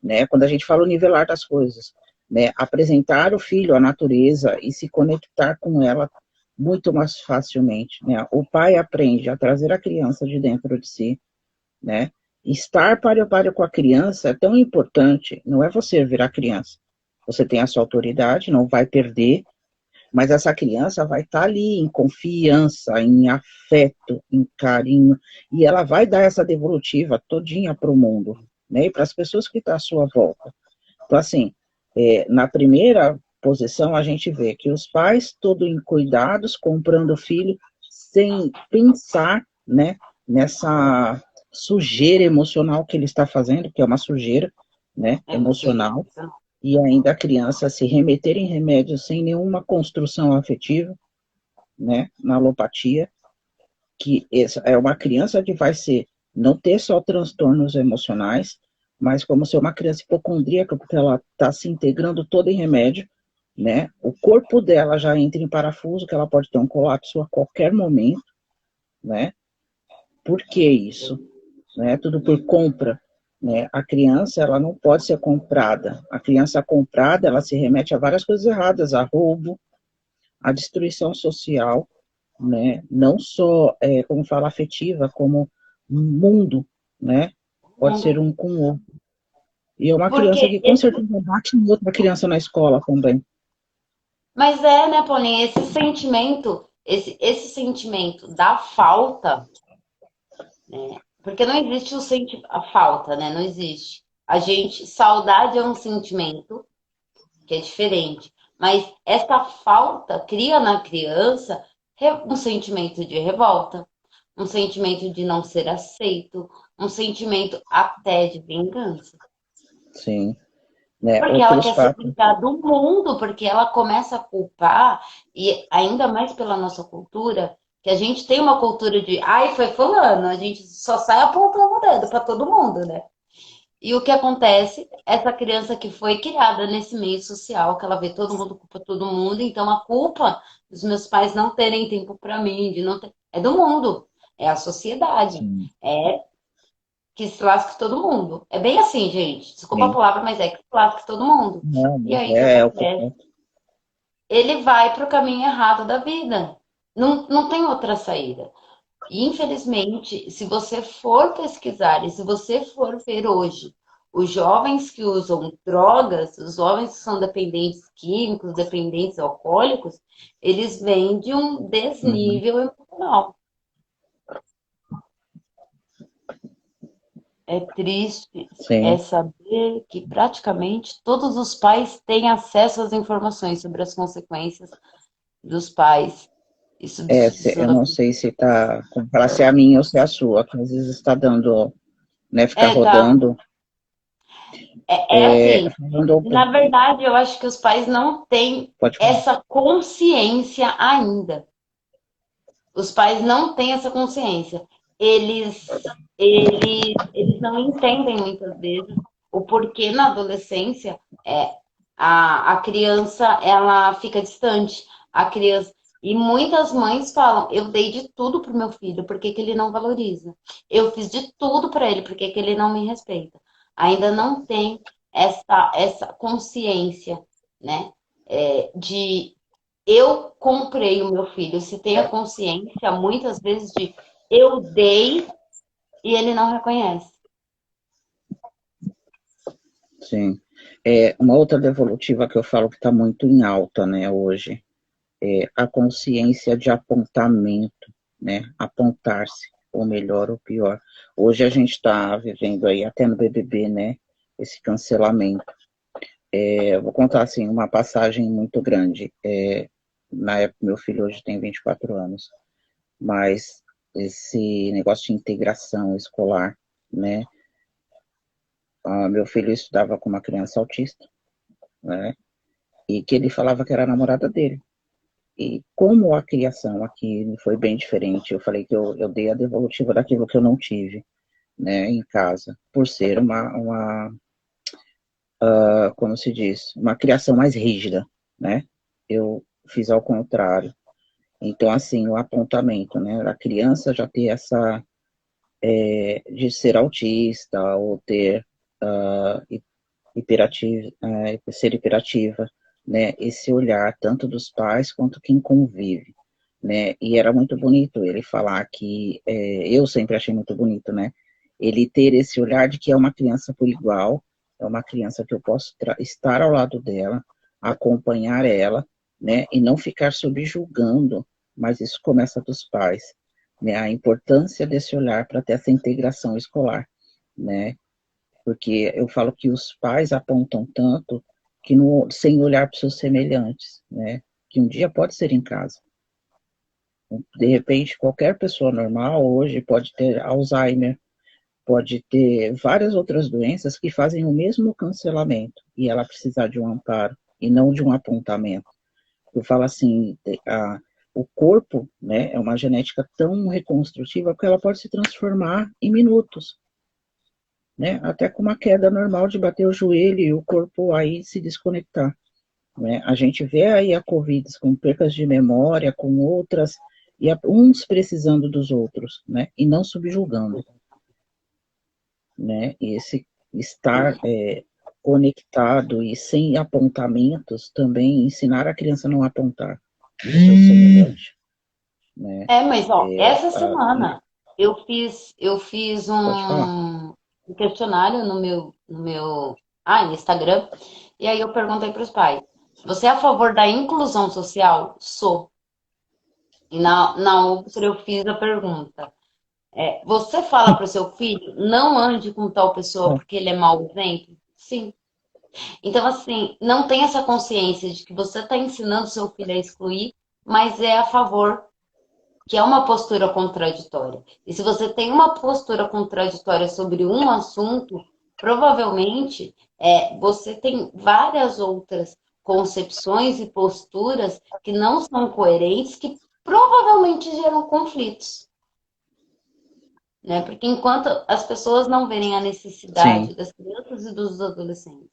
né? Quando a gente fala o nivelar das coisas, né? Apresentar o filho à natureza e se conectar com ela muito mais facilmente, né? O pai aprende a trazer a criança de dentro de si, né? Estar para a par com a criança é tão importante, não é você virar criança. Você tem a sua autoridade, não vai perder, mas essa criança vai estar ali em confiança, em afeto, em carinho, e ela vai dar essa devolutiva todinha para o mundo, né? E para as pessoas que estão à sua volta. Então, assim, na primeira posição, a gente vê que os pais, todos em cuidados, comprando o filho, sem pensar, né, nessa sujeira emocional que ele está fazendo, que é uma sujeira, né, É uma sujeira. emocional, e ainda a criança se remeter em remédios sem nenhuma construção afetiva, né, na alopatia, que essa é uma criança que vai ser, não ter só transtornos emocionais, mas como ser uma criança hipocondríaca, porque ela está se integrando toda em remédio, né? O corpo dela já entra em parafuso, que ela pode ter um colapso a qualquer momento, né? Por que isso? Né? Tudo por compra, né? A criança, ela não pode ser comprada. A criança comprada, ela se remete a várias coisas erradas, a roubo, a destruição social, né? Não só, como fala, afetiva, como mundo, né? Pode ser um com o outro. E é uma criança Porque que com certeza bate em outra criança na escola também. Mas é, né, Paulinha, esse sentimento da falta, né? Porque não existe a falta, né? Não existe. Saudade é um sentimento que é diferente, mas essa falta cria na criança um sentimento de revolta, um sentimento de não ser aceito, um sentimento até de vingança. Sim, né? Porque ela Outros quer se fatos. vingar do mundo, porque ela começa a culpar, e ainda mais pela nossa cultura, que a gente tem uma cultura de, ai, foi fulano, a gente só sai apontando o dedo para todo mundo, né? E o que acontece? Essa criança que foi criada nesse meio social, que ela vê todo mundo culpa todo mundo, então a culpa dos meus pais não terem tempo para mim, de não ter, é do mundo, é a sociedade, Sim, é que se lasque todo mundo. É bem assim, gente. Desculpa a sim. palavra, mas é que se lasque todo mundo. Não, E mas aí o que é o acontece? correto. Ele vai para o caminho errado da vida. Não, não tem outra saída. E, infelizmente, se você for pesquisar e se você for ver hoje os jovens que usam drogas, os jovens que são dependentes químicos, dependentes alcoólicos, eles vêm de um Uhum. desnível emocional. É triste Sim. saber que praticamente todos os pais têm acesso às informações sobre as consequências dos pais e substituição Eu da. não sei se tá, como falar, se é a minha ou se é a sua, que às vezes está dando, né, ficar Tá. rodando, É assim, falando, na verdade, eu acho que os pais não têm pode falar. essa consciência ainda. Os pais não têm essa consciência. Eles não entendem muitas vezes o porquê na adolescência a criança ela fica distante. A criança e muitas mães falam: eu dei de tudo pro meu filho, por que que ele não valoriza? Eu fiz de tudo para ele, por que que ele não me respeita? Ainda não tem essa consciência, né? De eu comprei o meu filho. Se tem a consciência, muitas vezes, de eu dei e ele não reconhece. Sim. Uma outra devolutiva que eu falo que está muito em alta, né, hoje, é a consciência de apontamento, né, apontar-se. ou melhor ou pior. Hoje a gente está vivendo aí, até no BBB, né, esse cancelamento. Eu vou contar, assim, uma passagem muito grande. Na época, meu filho hoje tem 24 anos, mas esse negócio de integração escolar, né, meu filho estudava com uma criança autista, né, e que ele falava que era a namorada dele. E como a criação aqui foi bem diferente, eu falei que eu dei a devolutiva daquilo que eu não tive, né, em casa, por ser como se diz, uma criação mais rígida, né? Eu fiz ao contrário. Então, assim, o apontamento, né? A criança já ter essa, de ser autista ou ter hiperativa, ser hiperativa, né? Esse olhar tanto dos pais quanto quem convive, né? E era muito bonito ele falar que, eu sempre achei muito bonito, né? Ele ter esse olhar de que é uma criança por igual, é uma criança que eu posso estar ao lado dela, acompanhar ela, né? E não ficar subjugando, mas isso começa dos pais, né? A importância desse olhar para ter essa integração escolar, né? Porque eu falo que os pais apontam tanto que sem olhar para os seus semelhantes, né? Que um dia pode ser em casa. De repente, qualquer pessoa normal hoje pode ter Alzheimer, pode ter várias outras doenças que fazem o mesmo cancelamento e ela precisar de um amparo e não de um apontamento. Eu falo assim, o corpo, né, é uma genética tão reconstrutiva que ela pode se transformar em minutos, né, até com uma queda normal de bater o joelho e o corpo aí se desconectar, né. A gente vê aí a Covid com percas de memória, com outras, e uns precisando dos outros, né, e não subjugando, né, e esse estar conectado e sem apontamentos também ensinar a criança a não apontar o seu semelhante, né. Mas ó, essa semana eu fiz Pode falar. um questionário no Instagram, e aí eu perguntei para os pais: você é a favor da inclusão social? Sou. E na outra eu fiz a pergunta: você fala para o seu filho, não ande com tal pessoa porque ele é mau exemplo? Sim. Então, assim, não tem essa consciência de que você está ensinando seu filho a excluir, mas é a favor, que é uma postura contraditória. E se você tem uma postura contraditória sobre um assunto, provavelmente você tem várias outras concepções e posturas que não são coerentes, que provavelmente geram conflitos. Né? Porque enquanto as pessoas não verem a necessidade Sim, das crianças e dos adolescentes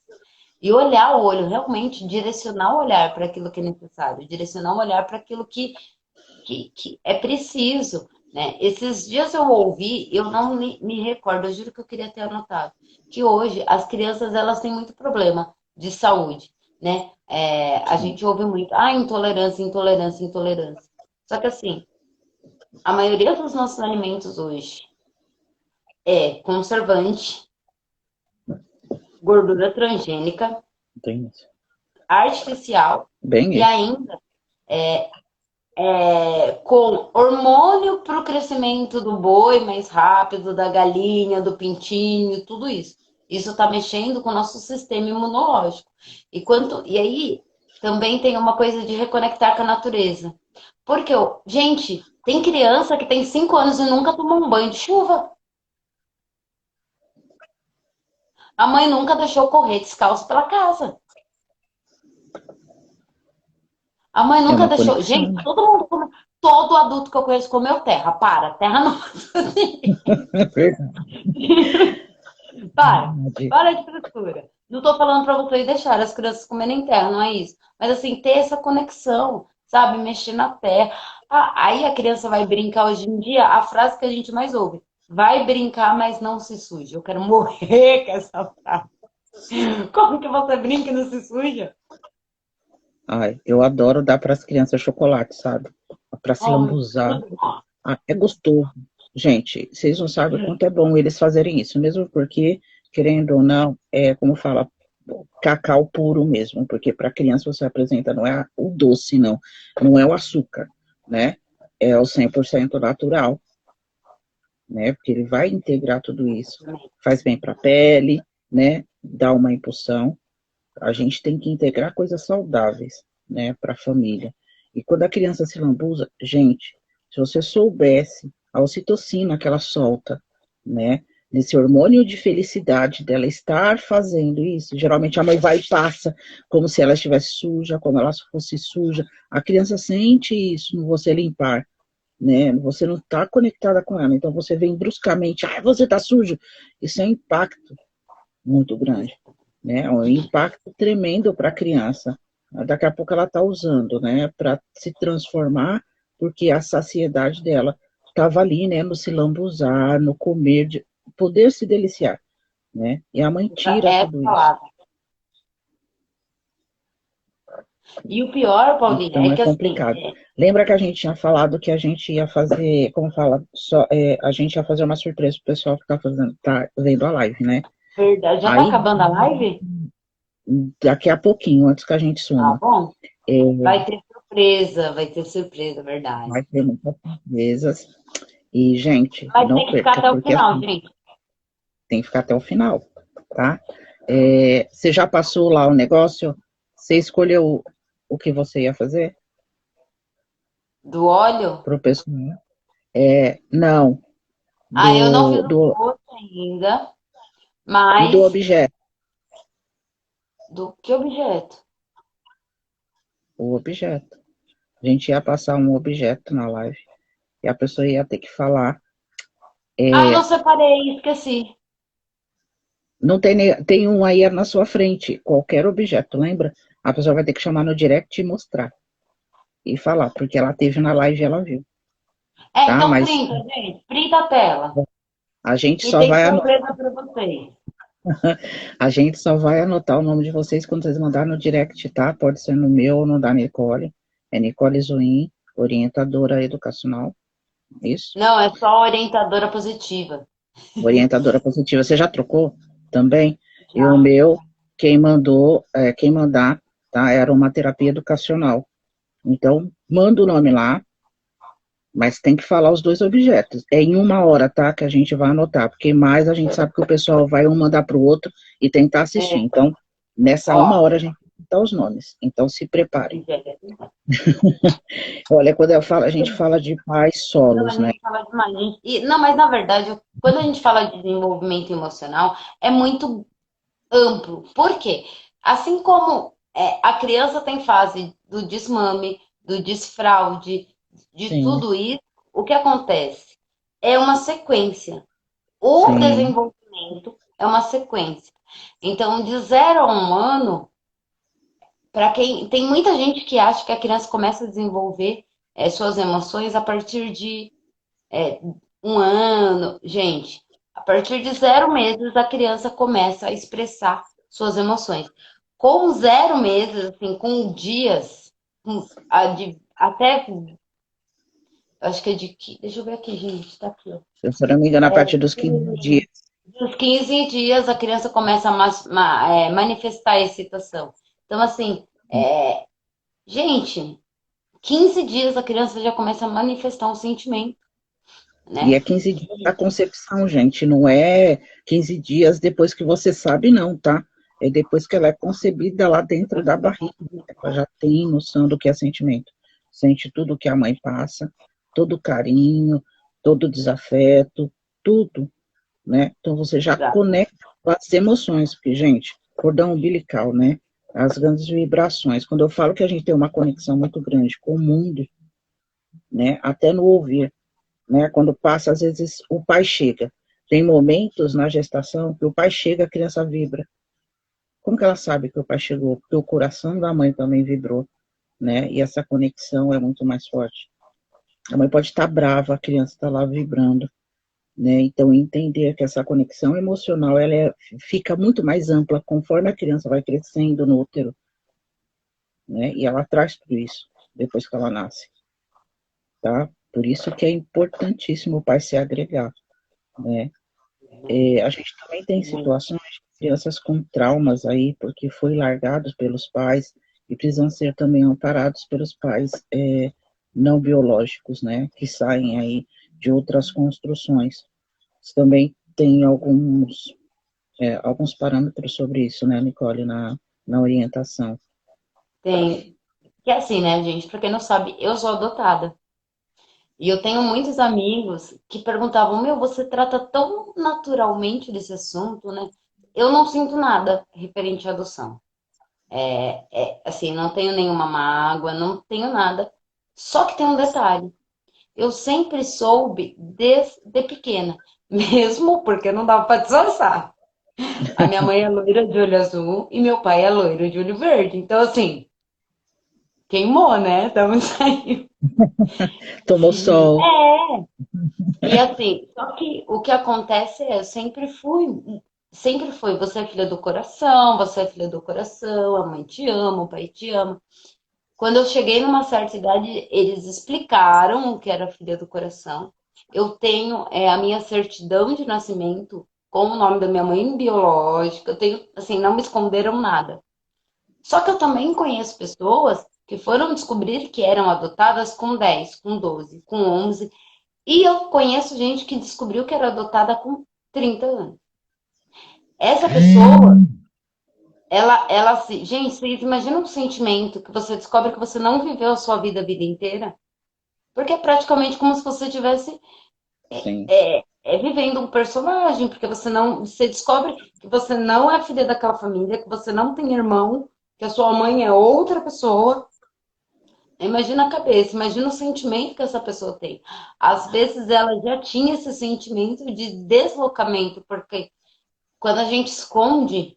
e olhar o olho, realmente direcionar o olhar para aquilo que é necessário, direcionar o olhar para aquilo que é preciso. Né? Esses dias eu ouvi, eu não me recordo, eu juro que eu queria ter anotado, que hoje as crianças elas têm muito problema de saúde. Né? A sim, gente ouve muito, intolerância, intolerância, intolerância. Só que assim, a maioria dos nossos alimentos hoje é conservante, gordura transgênica, tem isso. artificial Bem e isso. ainda com hormônio para o crescimento do boi mais rápido, da galinha, do pintinho, tudo isso. Isso está mexendo com o nosso sistema imunológico. E aí também tem uma coisa de reconectar com a natureza. Porque, gente, tem criança que tem 5 anos e nunca tomou um banho de chuva. A mãe nunca deixou correr descalço pela casa. A mãe É nunca uma deixou. conexão, Gente, né? todo adulto que eu conheço comeu terra. Para, terra não. É verdade. Para de frescura. Não tô falando para vocês deixar as crianças comerem terra, não é isso. Mas assim, ter essa conexão, sabe? Mexer na terra. Aí a criança vai brincar hoje em dia, a frase que a gente mais ouve: vai brincar, mas não se suje. Eu quero morrer com essa frase. Como que você brinca e não se suja? Ai, eu adoro dar para as crianças chocolate, sabe? Para se Oh, lambuzar. É gostoso. Gente, vocês não sabem o quanto é bom eles fazerem isso, mesmo porque, querendo ou não, como fala, cacau puro mesmo, porque para criança você apresenta não é o doce, não é o açúcar, né? É o 100% natural. né? Porque ele vai integrar tudo isso. Faz bem para a pele, né? Dá uma impulsão. A gente tem que integrar coisas saudáveis, né, para a família. E quando a criança se lambuza, gente, se você soubesse a ocitocina que ela solta, né, nesse hormônio de felicidade dela estar fazendo isso, geralmente a mãe vai e passa como se ela estivesse suja, como ela fosse suja. A criança sente isso no você limpar, né? Você não está conectada com ela, então você vem bruscamente, ah, você está sujo. Isso é um impacto muito grande, né? É um impacto tremendo para a criança. Daqui a pouco ela está usando, né, para se transformar, porque a saciedade dela estava ali, né, no se lambuzar, no comer, de poder se deliciar, né? E a mãe tira É tudo isso. palavra. E o pior, Paulinha, Então é é que assim, complicado. Lembra que a gente tinha falado que a gente ia fazer, como fala, só, a gente ia fazer uma surpresa para o pessoal ficar fazendo, tá vendo a live, né? verdade, já tá Aí, acabando a live? daqui a pouquinho, antes que a gente Ah, suma, bom. Vai ter surpresa, verdade. vai ter muitas surpresas. E, gente, Mas não tem que ficar perca, até o porque final, assim, gente. tem que ficar até o final, tá? Você já passou lá o negócio? Você escolheu o que você ia fazer Do óleo? pro pessoal? Não, Ah, eu não fiz do, o do, post ainda, do mas objeto. do que objeto? O objeto. A gente ia passar um objeto na live e a pessoa ia ter que falar. Ah, eu não É, separei, esqueci. não tem, tem um aí na sua frente, qualquer objeto, lembra? A pessoa vai ter que chamar no direct e mostrar. E falar, porque ela teve na live e ela viu, É, tá? então Mas printa, gente. Printa a tela. a gente E só tem vai surpresa para vocês. a gente só vai anotar o nome de vocês quando vocês mandarem no direct, tá? Pode ser no meu ou no da Nicole. É Nicole Zuin, orientadora educacional. Isso? Não, é só orientadora positiva. Orientadora positiva. Você já trocou também? E o Já. meu, quem mandou, quem mandar, tá? Era uma terapia educacional. Então, manda o nome lá, mas tem que falar os dois objetos. É em uma hora, tá? Que a gente vai anotar, porque mais a gente sabe que o pessoal vai um mandar para o outro e tentar assistir. É, Então, nessa uma ó. hora a gente vai anotar os nomes. Então, se preparem. Olha, quando eu falo, a gente fala de pais Não, a solos, né? gente fala demais. Não, mas na verdade, quando a gente fala de desenvolvimento emocional, é muito amplo. Por quê? Assim como a criança tem fase do desmame, do desfraude, de Sim, tudo isso, o que acontece? É uma sequência. O sim, desenvolvimento é uma sequência. Então, de 0 a 1 ano, para quem tem muita gente que acha que a criança começa a desenvolver suas emoções a partir de 1 ano. Gente, a partir de 0 meses a criança começa a expressar suas emoções. Com 0 meses, assim, com dias, até, acho que é deixa eu ver aqui, gente, tá aqui, ó. se eu não me engano, a partir dos 15 dias. Dos 15 dias a criança começa a manifestar a excitação. Então, assim, gente, 15 dias a criança já começa a manifestar um sentimento, E né? é 15 dias da concepção, gente. Não é 15 dias depois que você sabe, não, tá? É depois que ela é concebida lá dentro da barriga. Ela já tem noção do que é sentimento. Sente tudo que a mãe passa, todo o carinho, todo o desafeto, tudo, né? Então você já Exato. conecta com as emoções, porque, gente, cordão umbilical, né? As grandes vibrações. Quando eu falo que a gente tem uma conexão muito grande com o mundo, né? Até no ouvir, né? Quando passa, às vezes o pai chega. Tem momentos na gestação que o pai chega, a criança vibra. Como que ela sabe que o pai chegou? Porque o coração da mãe também vibrou, né? E essa conexão é muito mais forte. A mãe pode estar brava, a criança está lá vibrando, né? Então entender que essa conexão emocional fica muito mais ampla conforme a criança vai crescendo no útero, né? E ela traz tudo isso depois que ela nasce, tá? Por isso que é importantíssimo o pai se agregar, né? A gente também tem situações de crianças com traumas aí, porque foi largados pelos pais e precisam ser também amparados pelos pais não biológicos, né? Que saem aí de outras construções. Você também tem alguns parâmetros sobre isso, né, Nicole, na orientação. Tem. Que é assim, né, gente? Pra quem não sabe, eu sou adotada. E eu tenho muitos amigos que perguntavam: Meu, você trata tão naturalmente desse assunto, né? Eu não sinto nada referente à adoção. Assim, não tenho nenhuma mágoa, não tenho nada. Só que tem um detalhe. Eu sempre soube desde pequena, mesmo porque não dava para disfarçar. A minha mãe é loira de olho azul e meu pai é loiro de olho verde. Então, assim, queimou, né? Estamos saindo. Tomou sol. E assim, só que o que acontece é, eu sempre fui, você é filha do coração, você é filha do coração, a mãe te ama, o pai te ama. Quando eu cheguei numa certa idade, eles explicaram o que era filha do coração. Eu tenho a minha certidão de nascimento com o nome da minha mãe biológica. Eu tenho, assim, não me esconderam nada. Só que eu também conheço pessoas que foram descobrir que eram adotadas com 10, com 12, com 11. E eu conheço gente que descobriu que era adotada com 30 anos. Essa pessoa, gente, vocês imaginam um sentimento que você descobre que você não viveu a sua vida inteira? Porque é praticamente como se você estivesse Sim, vivendo um personagem, porque você descobre que você não é filha daquela família, que você não tem irmão, que a sua mãe é outra pessoa. Imagina a cabeça, imagina o sentimento que essa pessoa tem. Às vezes ela já tinha esse sentimento de deslocamento, porque quando a gente esconde,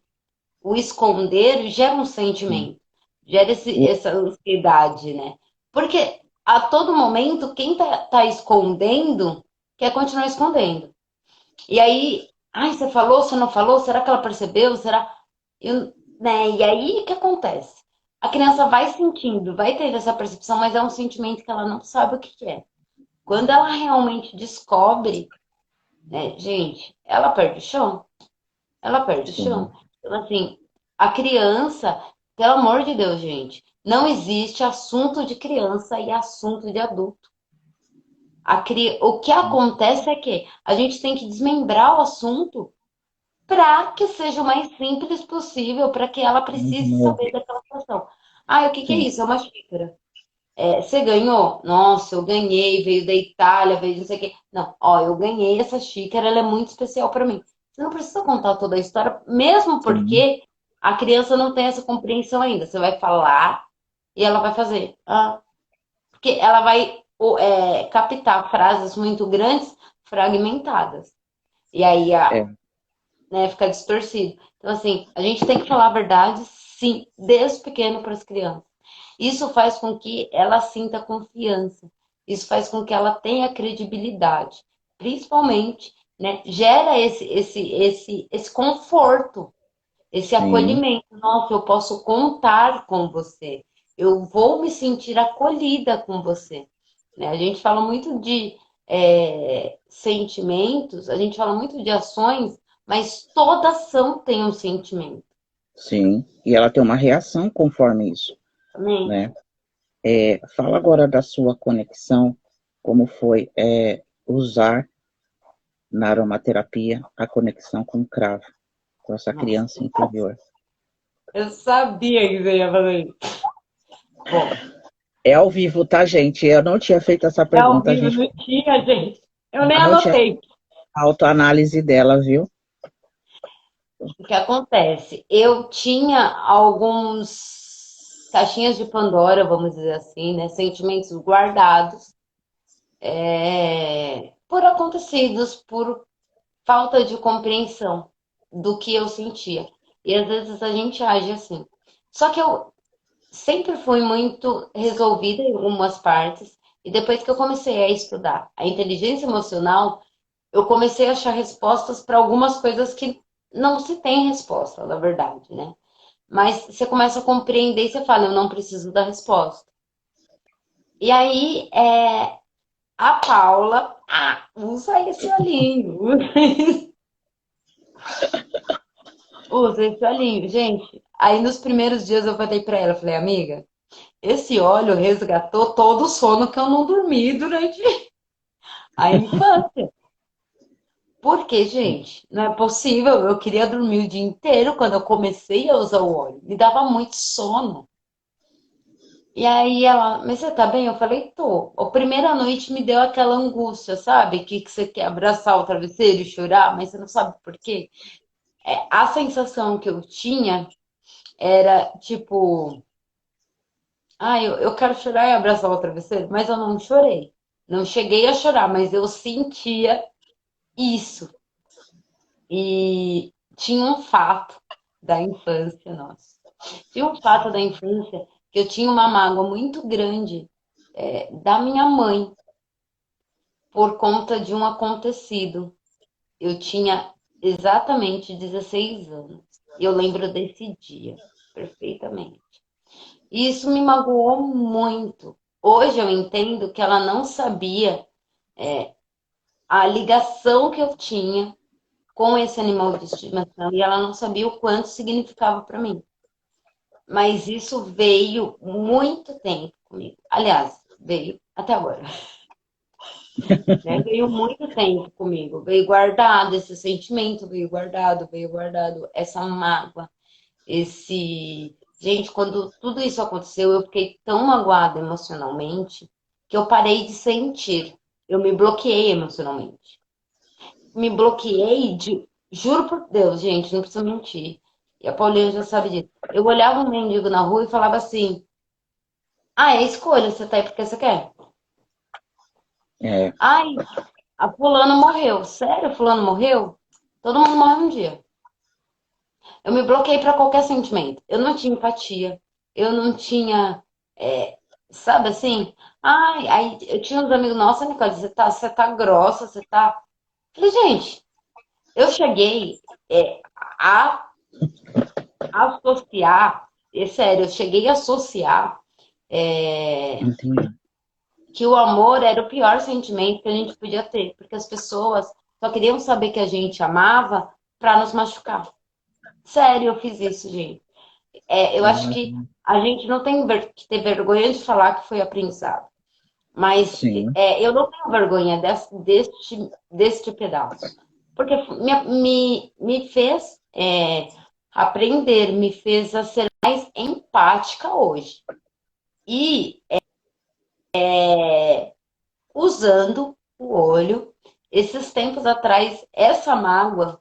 o esconder gera um sim. sentimento, gera essa ansiedade, né? Porque a todo momento, quem tá escondendo quer continuar escondendo. E aí, ai, você falou, você não falou? Será que ela percebeu? Será? Né? E aí, o que acontece? A criança vai sentindo, vai ter essa percepção, mas é um sentimento que ela não sabe o que que é. Quando ela realmente descobre, né, gente, ela perde o chão. Ela perde o Sim, chão. Então, assim, a criança, pelo amor de Deus, gente, não existe assunto de criança e assunto de adulto. O que acontece é que a gente tem que desmembrar o assunto para que seja o mais simples possível, para que ela muito precise novo. saber daquela situação. Ah, o que que é Sim, isso? É uma xícara. Você ganhou? Nossa, eu ganhei, veio da Itália, veio de não sei o quê. Não, ó, eu ganhei essa xícara, ela é muito especial para mim. Você não precisa contar toda a história, mesmo sim, porque a criança não tem essa compreensão ainda. Você vai falar e ela vai fazer. Ah, porque ela vai captar frases muito grandes, fragmentadas. E aí é, né, fica distorcido. Então, assim, a gente tem que falar a verdade, sim, desde pequeno para as crianças. Isso faz com que ela sinta confiança. Isso faz com que ela tenha credibilidade. Principalmente, né, gera esse conforto, esse sim, acolhimento. Nossa, eu posso contar com você. Eu vou me sentir acolhida com você. Né? A gente fala muito de sentimentos, a gente fala muito de ações, mas toda ação tem um sentimento sim. E ela tem uma reação conforme isso, também. né? Fala agora da sua conexão, como foi usar na aromaterapia a conexão com o cravo, com essa Nossa, criança interior. eu sabia que você ia fazer isso. Bom, É ao vivo, tá, gente? Eu não tinha feito essa é ao pergunta, a vivo, gente não tinha, gente. Eu nem não tinha anotei. a autoanálise dela, viu? O que acontece? Eu tinha alguns caixinhas de Pandora, vamos dizer assim, né? Sentimentos guardados, por acontecidos, por falta de compreensão do que eu sentia. E às vezes a gente age assim. Só que eu sempre fui muito resolvida em algumas partes, e depois que eu comecei a estudar a inteligência emocional, eu comecei a achar respostas para algumas coisas que não se tem resposta, na verdade, né? Mas você começa a compreender e você fala, eu não preciso da resposta. E aí, a Paula, usa esse olhinho, usa esse olhinho. Gente, aí nos primeiros dias eu falei para ela, falei, amiga, esse óleo resgatou todo o sono que eu não dormi durante a infância. Porque, gente, não é possível. Eu queria dormir o dia inteiro quando eu comecei a usar o óleo. Me dava muito sono. E aí ela, mas você tá bem? Eu falei, tô. A primeira noite me deu aquela angústia, sabe? Que você quer abraçar o travesseiro e chorar, mas você não sabe por quê. A sensação que eu tinha era tipo, eu quero chorar e abraçar o travesseiro, mas eu não chorei. Não cheguei a chorar, mas eu sentia isso. E tinha um fato da infância, nossa. Tinha um fato da infância que eu tinha uma mágoa muito grande da minha mãe por conta de um acontecido. Eu tinha exatamente 16 anos. E eu lembro desse dia, perfeitamente. E isso me magoou muito. Hoje eu entendo que ela não sabia a ligação que eu tinha com esse animal de estimação e ela não sabia o quanto significava para mim. Mas isso veio muito tempo comigo. Aliás, veio até agora. Né? Veio muito tempo comigo. Veio guardado esse sentimento, veio guardado essa mágoa, esse. Gente, quando tudo isso aconteceu, eu fiquei tão magoada emocionalmente que eu parei de sentir. Eu me bloqueei emocionalmente. Me bloqueei de. Juro por Deus, gente, não precisa mentir. E a Paulinha já sabe disso. Eu olhava um mendigo na rua e falava assim: ah, é escolha, você tá aí porque você quer. É, Ai, a fulano morreu. Sério, fulano morreu? Todo mundo morre um dia. Eu me bloqueei para qualquer sentimento. Eu não tinha empatia. Eu não tinha, sabe assim? Ai, aí eu tinha uns amigos, nossa, Nicole, você tá grossa, você tá. Falei, gente, eu cheguei a associar, é sério, eu cheguei a associar entendi. que o amor era o pior sentimento que a gente podia ter, porque as pessoas só queriam saber que a gente amava para nos machucar. Sério, eu fiz isso, gente. Eu acho que a gente não tem que ter vergonha de falar que foi aprendizado, mas Sim, eu não tenho vergonha deste pedaço, porque me fez aprender, me fez a ser mais empática hoje. E usando o olho, esses tempos atrás, essa mágoa,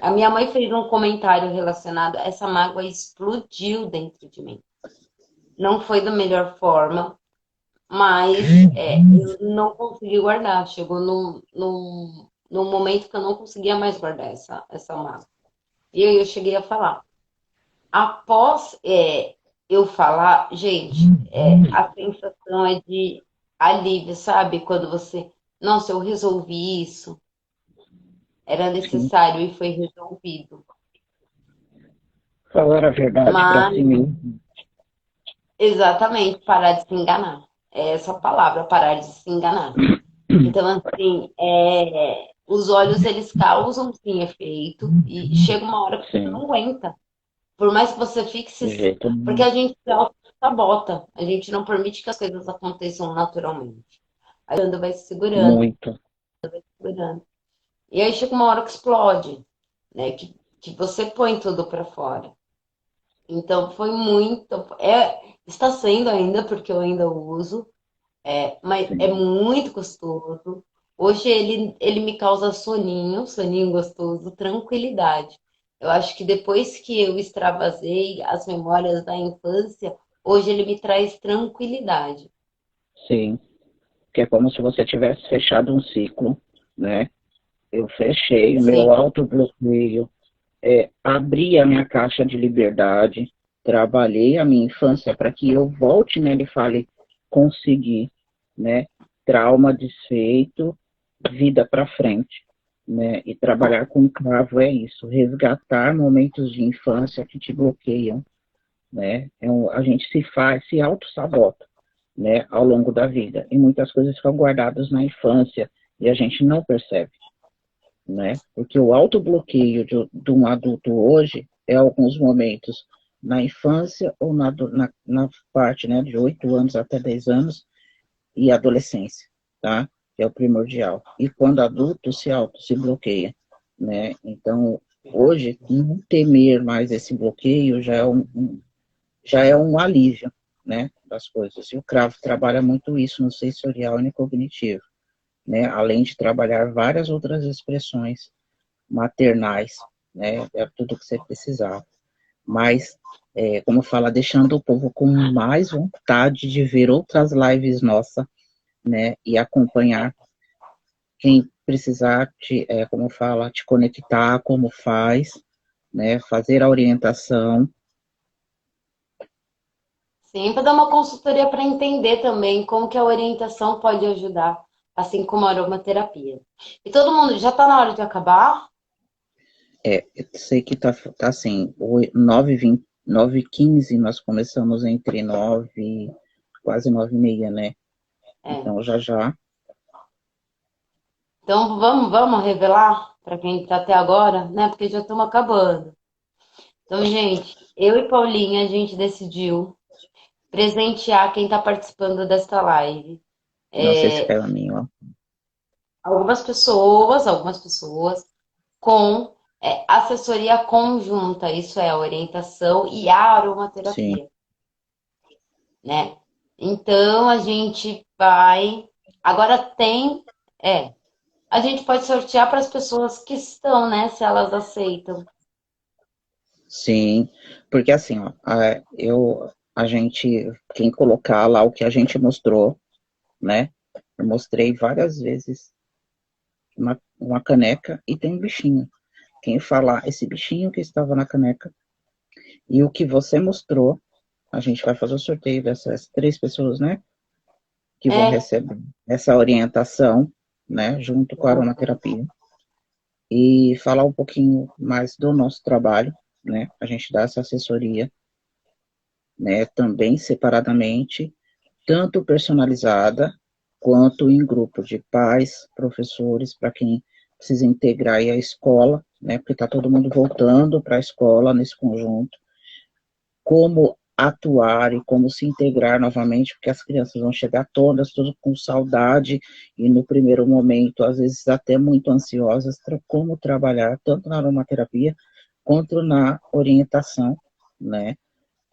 a minha mãe fez um comentário relacionado, essa mágoa explodiu dentro de mim. Não foi da melhor forma, mas eu não consegui guardar. Chegou num momento que eu não conseguia mais guardar essa mágoa. E aí eu cheguei a falar. Após eu falar, gente, a sensação é de alívio, sabe? Quando você, nossa, eu resolvi isso, era sim. necessário e foi resolvido. Falar a verdade para Mas, si mesmo. exatamente, parar de se enganar. É essa palavra, parar de se enganar. Então, assim, os olhos, eles causam, sim, efeito, e chega uma hora que você Sim, não aguenta. Por mais que você fixe, de jeito porque nenhum. a gente se auto-sabota, a gente não permite que as coisas aconteçam naturalmente. Aí quando vai se segurando, Muito. segurando. E aí chega uma hora que explode, né? Que você põe tudo para fora. Então foi muito. Está sendo ainda, porque eu ainda uso, mas é Sim. muito gostoso. Hoje ele me causa soninho, soninho gostoso, tranquilidade. Eu acho que depois que eu extravasei as memórias da infância, hoje ele me traz tranquilidade. Sim. Que é como se você tivesse fechado um ciclo, né? Eu fechei o Sim, meu autobloqueio, abri a minha caixa de liberdade, trabalhei a minha infância para que eu volte nele e fale, consegui, né? Trauma desfeito, vida para frente, né? E trabalhar com cravo é isso, resgatar momentos de infância que te bloqueiam, né? A gente se faz, se auto-sabota, né? Ao longo da vida. E muitas coisas ficam guardadas na infância e a gente não percebe, né? Porque o autobloqueio de um adulto hoje é alguns momentos na infância ou na parte, né, de 8 anos até 10 anos e adolescência, tá? que é o primordial. E quando adulto se bloqueia, né? Então, hoje, não temer mais esse bloqueio já é um alívio, né, das coisas. E o Cravo trabalha muito isso no sensorial e no cognitivo, né? Além de trabalhar várias outras expressões maternais, né? É tudo que você precisar. Mas, como fala, deixando o povo com mais vontade de ver outras lives nossas, né? E acompanhar quem precisar, como fala, te conectar, como faz, né? Fazer a orientação. Sim, para dar uma consultoria para entender também como que a orientação pode ajudar, assim como a aromaterapia. E todo mundo, já está na hora de acabar? Eu sei que tá assim, 9h20, 9h15, nós começamos entre 9, quase 9h30, né? É. Então, já já. Então vamos revelar para quem está até agora, né? Porque já estamos acabando. Então, gente, eu e Paulinha, a gente decidiu presentear quem está participando desta live. Não sei se caiu a mim, ó. Algumas pessoas com assessoria conjunta, isso é, a orientação e a Sim, aromaterapia, né? Então a gente vai. Agora tem. A gente pode sortear para as pessoas que estão, né? Se elas aceitam. sim. Porque assim, ó, a gente, quem colocar lá o que a gente mostrou, né? Eu mostrei várias vezes uma caneca e tem um bichinho. Quem falar esse bichinho que estava na caneca e o que você mostrou, a gente vai fazer o sorteio dessas 3 pessoas, né? Que vão É, receber essa orientação, né, junto com a aromaterapia, e falar um pouquinho mais do nosso trabalho, né, a gente dá essa assessoria, né, também separadamente, tanto personalizada, quanto em grupo de pais, professores, para quem precisa integrar aí a escola, né, porque está todo mundo voltando para a escola nesse conjunto, como atuar e como se integrar novamente, porque as crianças vão chegar todas, tudo com saudade, e no primeiro momento, às vezes até muito ansiosas, como trabalhar, tanto na aromaterapia, quanto na orientação, né,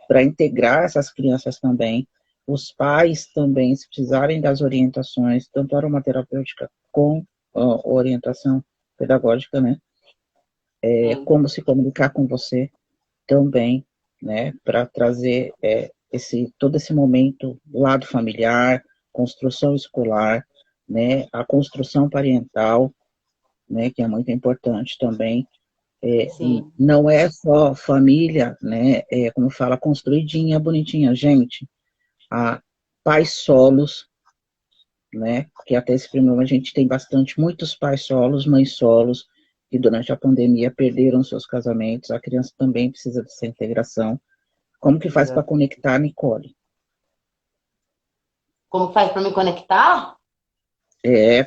para integrar essas crianças também, os pais também, se precisarem das orientações, tanto aromaterapêutica com orientação pedagógica, né, sim, como se comunicar com você, também, né, para trazer todo esse momento lado familiar, construção escolar, né, a construção parental, né, que é muito importante também. sim. Não é só família, né, como fala, construidinha, bonitinha, gente. A pais solos, né, que até esse primeiro a gente tem bastante, muitos pais solos, mães solos, que durante a pandemia perderam seus casamentos, a criança também precisa dessa integração. Como que faz para Exato. conectar, Nicole? Como faz para me conectar?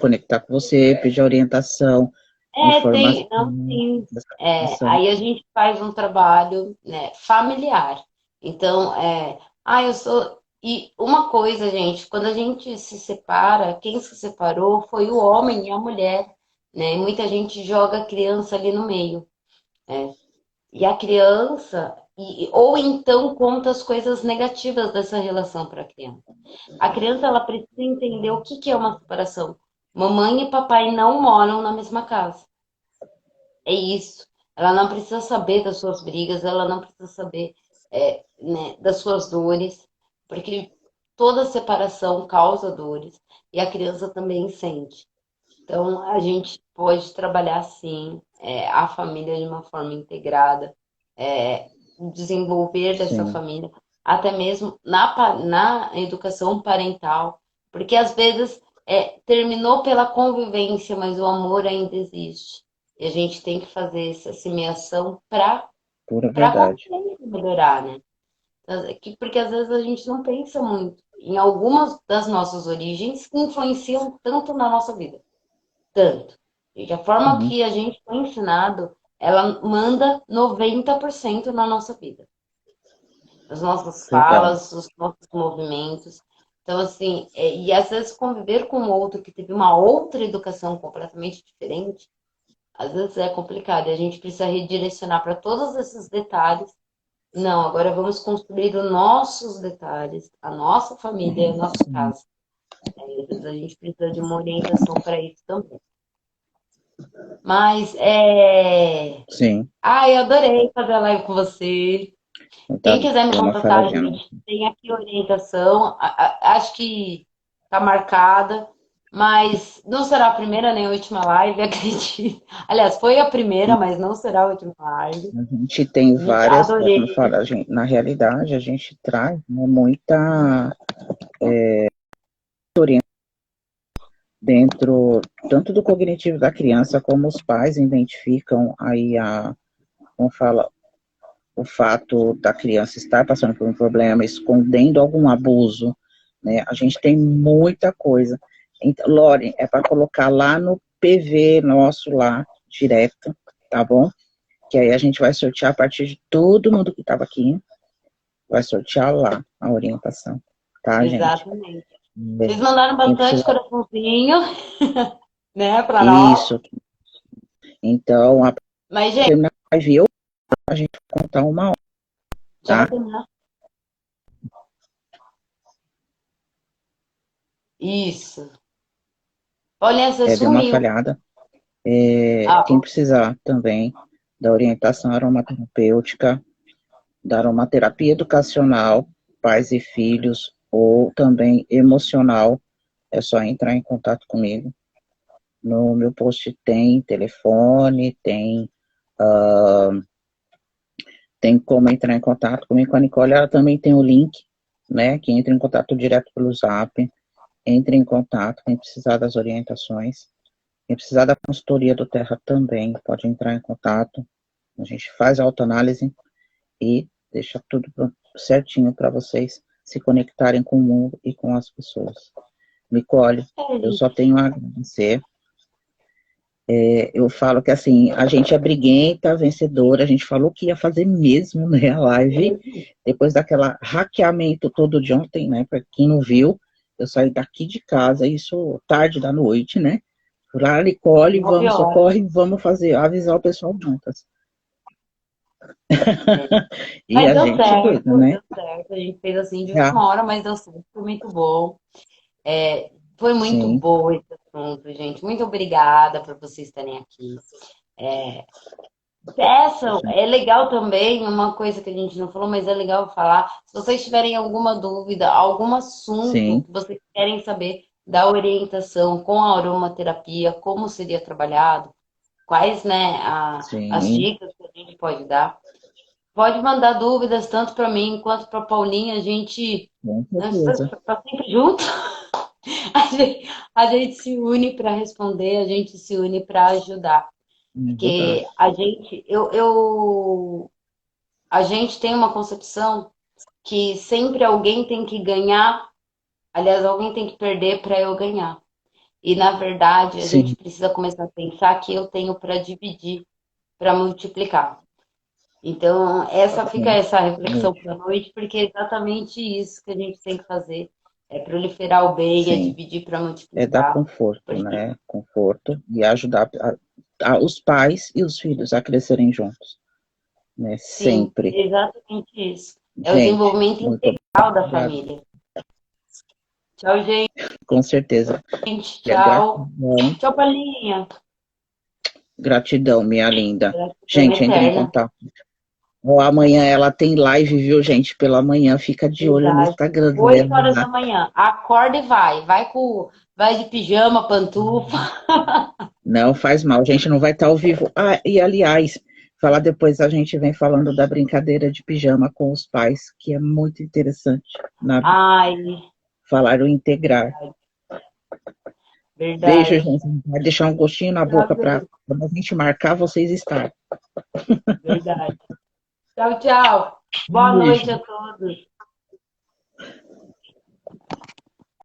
Conectar com você, pedir orientação, informação, Não, sim. atenção. Aí a gente faz um trabalho, né, familiar. Então, eu sou. E uma coisa, gente, quando a gente se separa, quem se separou foi o homem e a mulher, né? E muita gente joga a criança ali no meio, né? E a criança, ou então conta as coisas negativas dessa relação para a criança. A criança, ela precisa entender o que que é uma separação. Mamãe e papai não moram na mesma casa. É isso. Ela não precisa saber das suas brigas, ela não precisa saber, né, das suas dores, porque toda separação causa dores e a criança também sente. Então, a gente pode trabalhar, sim, a família de uma forma integrada, desenvolver dessa Sim, família, até mesmo na educação parental, porque às vezes terminou pela convivência, mas o amor ainda existe. E a gente tem que fazer essa semeação para pura a verdade. convivência melhorar, né? Porque às vezes a gente não pensa muito em algumas das nossas origens que influenciam tanto na nossa vida. Tanto. E a forma Uhum, que a gente foi ensinado, ela manda 90% na nossa vida. As nossas verdade. falas, os nossos movimentos. Então, assim, e às vezes conviver com outro que teve uma outra educação completamente diferente, às vezes é complicado. E a gente precisa redirecionar para todos esses detalhes. Não, agora vamos construir os nossos detalhes, a nossa família, a nossa casa. E às vezes a gente precisa de uma orientação para isso também. Mas Sim, eu adorei fazer a live com você. Quem então, quiser me vamos contatar, a fazendo. gente tem aqui orientação. Acho que está marcada, mas não será a primeira nem a última live, acredito. Aliás, foi a primeira, mas não será a última live. A gente tem várias, né, como eu Adorei. falo, na realidade, a gente traz, né, muita orientação dentro, tanto do cognitivo da criança, como os pais identificam aí como fala, o fato da criança estar passando por um problema, escondendo algum abuso, né? A gente tem muita coisa. Então, Lore, é para colocar lá no PV nosso lá, direto, tá bom? Que aí a gente vai sortear a partir de todo mundo que estava aqui, vai sortear lá a orientação, tá, gente? Exatamente. É, Vocês mandaram quem bastante precisa. coraçãozinho, né, para nós. Isso. Então, a Mas, gente, terminar a live, a gente vai contar uma hora, já vai tá? terminar. Isso. Paulinha, você Deu uma sumiu. falhada. Ah, Quem precisar também da orientação aromaterapêutica, da aromaterapia educacional, pais e filhos, ou também emocional, é só entrar em contato comigo. No meu post tem telefone, tem como entrar em contato comigo com a Nicole, ela também tem o link, né, que entra em contato direto pelo Zap, entre em contato, quem precisar das orientações, quem precisar da consultoria do Terra também, pode entrar em contato, a gente faz a autoanálise e deixa tudo certinho para vocês se conectarem com o mundo e com as pessoas. Nicole, eu só gente. tenho a agradecer. Eu falo que assim, a gente é briguenta, vencedora, a gente falou que ia fazer mesmo, né, a live, depois daquela hackeamento todo de ontem, né, para quem não viu, eu saí daqui de casa, isso tarde da noite, né, fui lá, Nicole, 9 vamos, horas. socorre, vamos fazer, avisar o pessoal juntas. É. E Mas a gente doida, né, deu certo. A gente fez assim de já, última hora, mas deu certo. Foi muito bom. Foi muito sim, bom esse assunto, gente. Muito obrigada por vocês estarem aqui. Peçam, é legal também, uma coisa que a gente não falou, mas é legal falar. Se vocês tiverem alguma dúvida, algum assunto sim, que vocês querem saber da orientação com a aromaterapia, como seria trabalhado, quais, né, as sim, dicas que a gente pode dar. Pode mandar dúvidas tanto para mim quanto para Paulinha. A gente com certeza, está sempre junto. A gente se une para responder, a gente se une para ajudar. é verdade. Porque a gente tem uma concepção que sempre alguém tem que ganhar, aliás, alguém tem que perder para eu ganhar. E na verdade, a gente Sim, precisa começar a pensar que eu tenho para dividir, para multiplicar. Então, fica sim, essa reflexão muito, para a noite, porque é exatamente isso que a gente tem que fazer. É proliferar o bem, é sim. dividir para É dar multiplicar. conforto, Porque, né? Conforto e ajudar os pais e os filhos a crescerem juntos, né? sim, Sempre. é exatamente isso. É o Gente, desenvolvimento muito integral da obrigado. família. Tchau, Com certeza. gente. E a Tchau. gratidão, Tchau, Palinha. gratidão, minha linda. Gratidão Gente, entre em eterna. contato. Ou amanhã ela tem live, viu, gente? Pela manhã, fica de olho no Verdade. Instagram dela, 8 horas da né? manhã. Acorda e vai. Vai de pijama, pantufa. Não faz mal, a gente não vai estar ao vivo. Ah, e aliás, falar depois a gente vem falando da brincadeira de pijama com os pais, que é muito interessante, né? Ai, Falar o integrar. Beijo, verdade. gente. Vai deixar um gostinho na Tchau, boca para gente. quando a gente marcar, vocês estarem. Verdade. Tchau, tchau. Boa Beijo. noite a todos.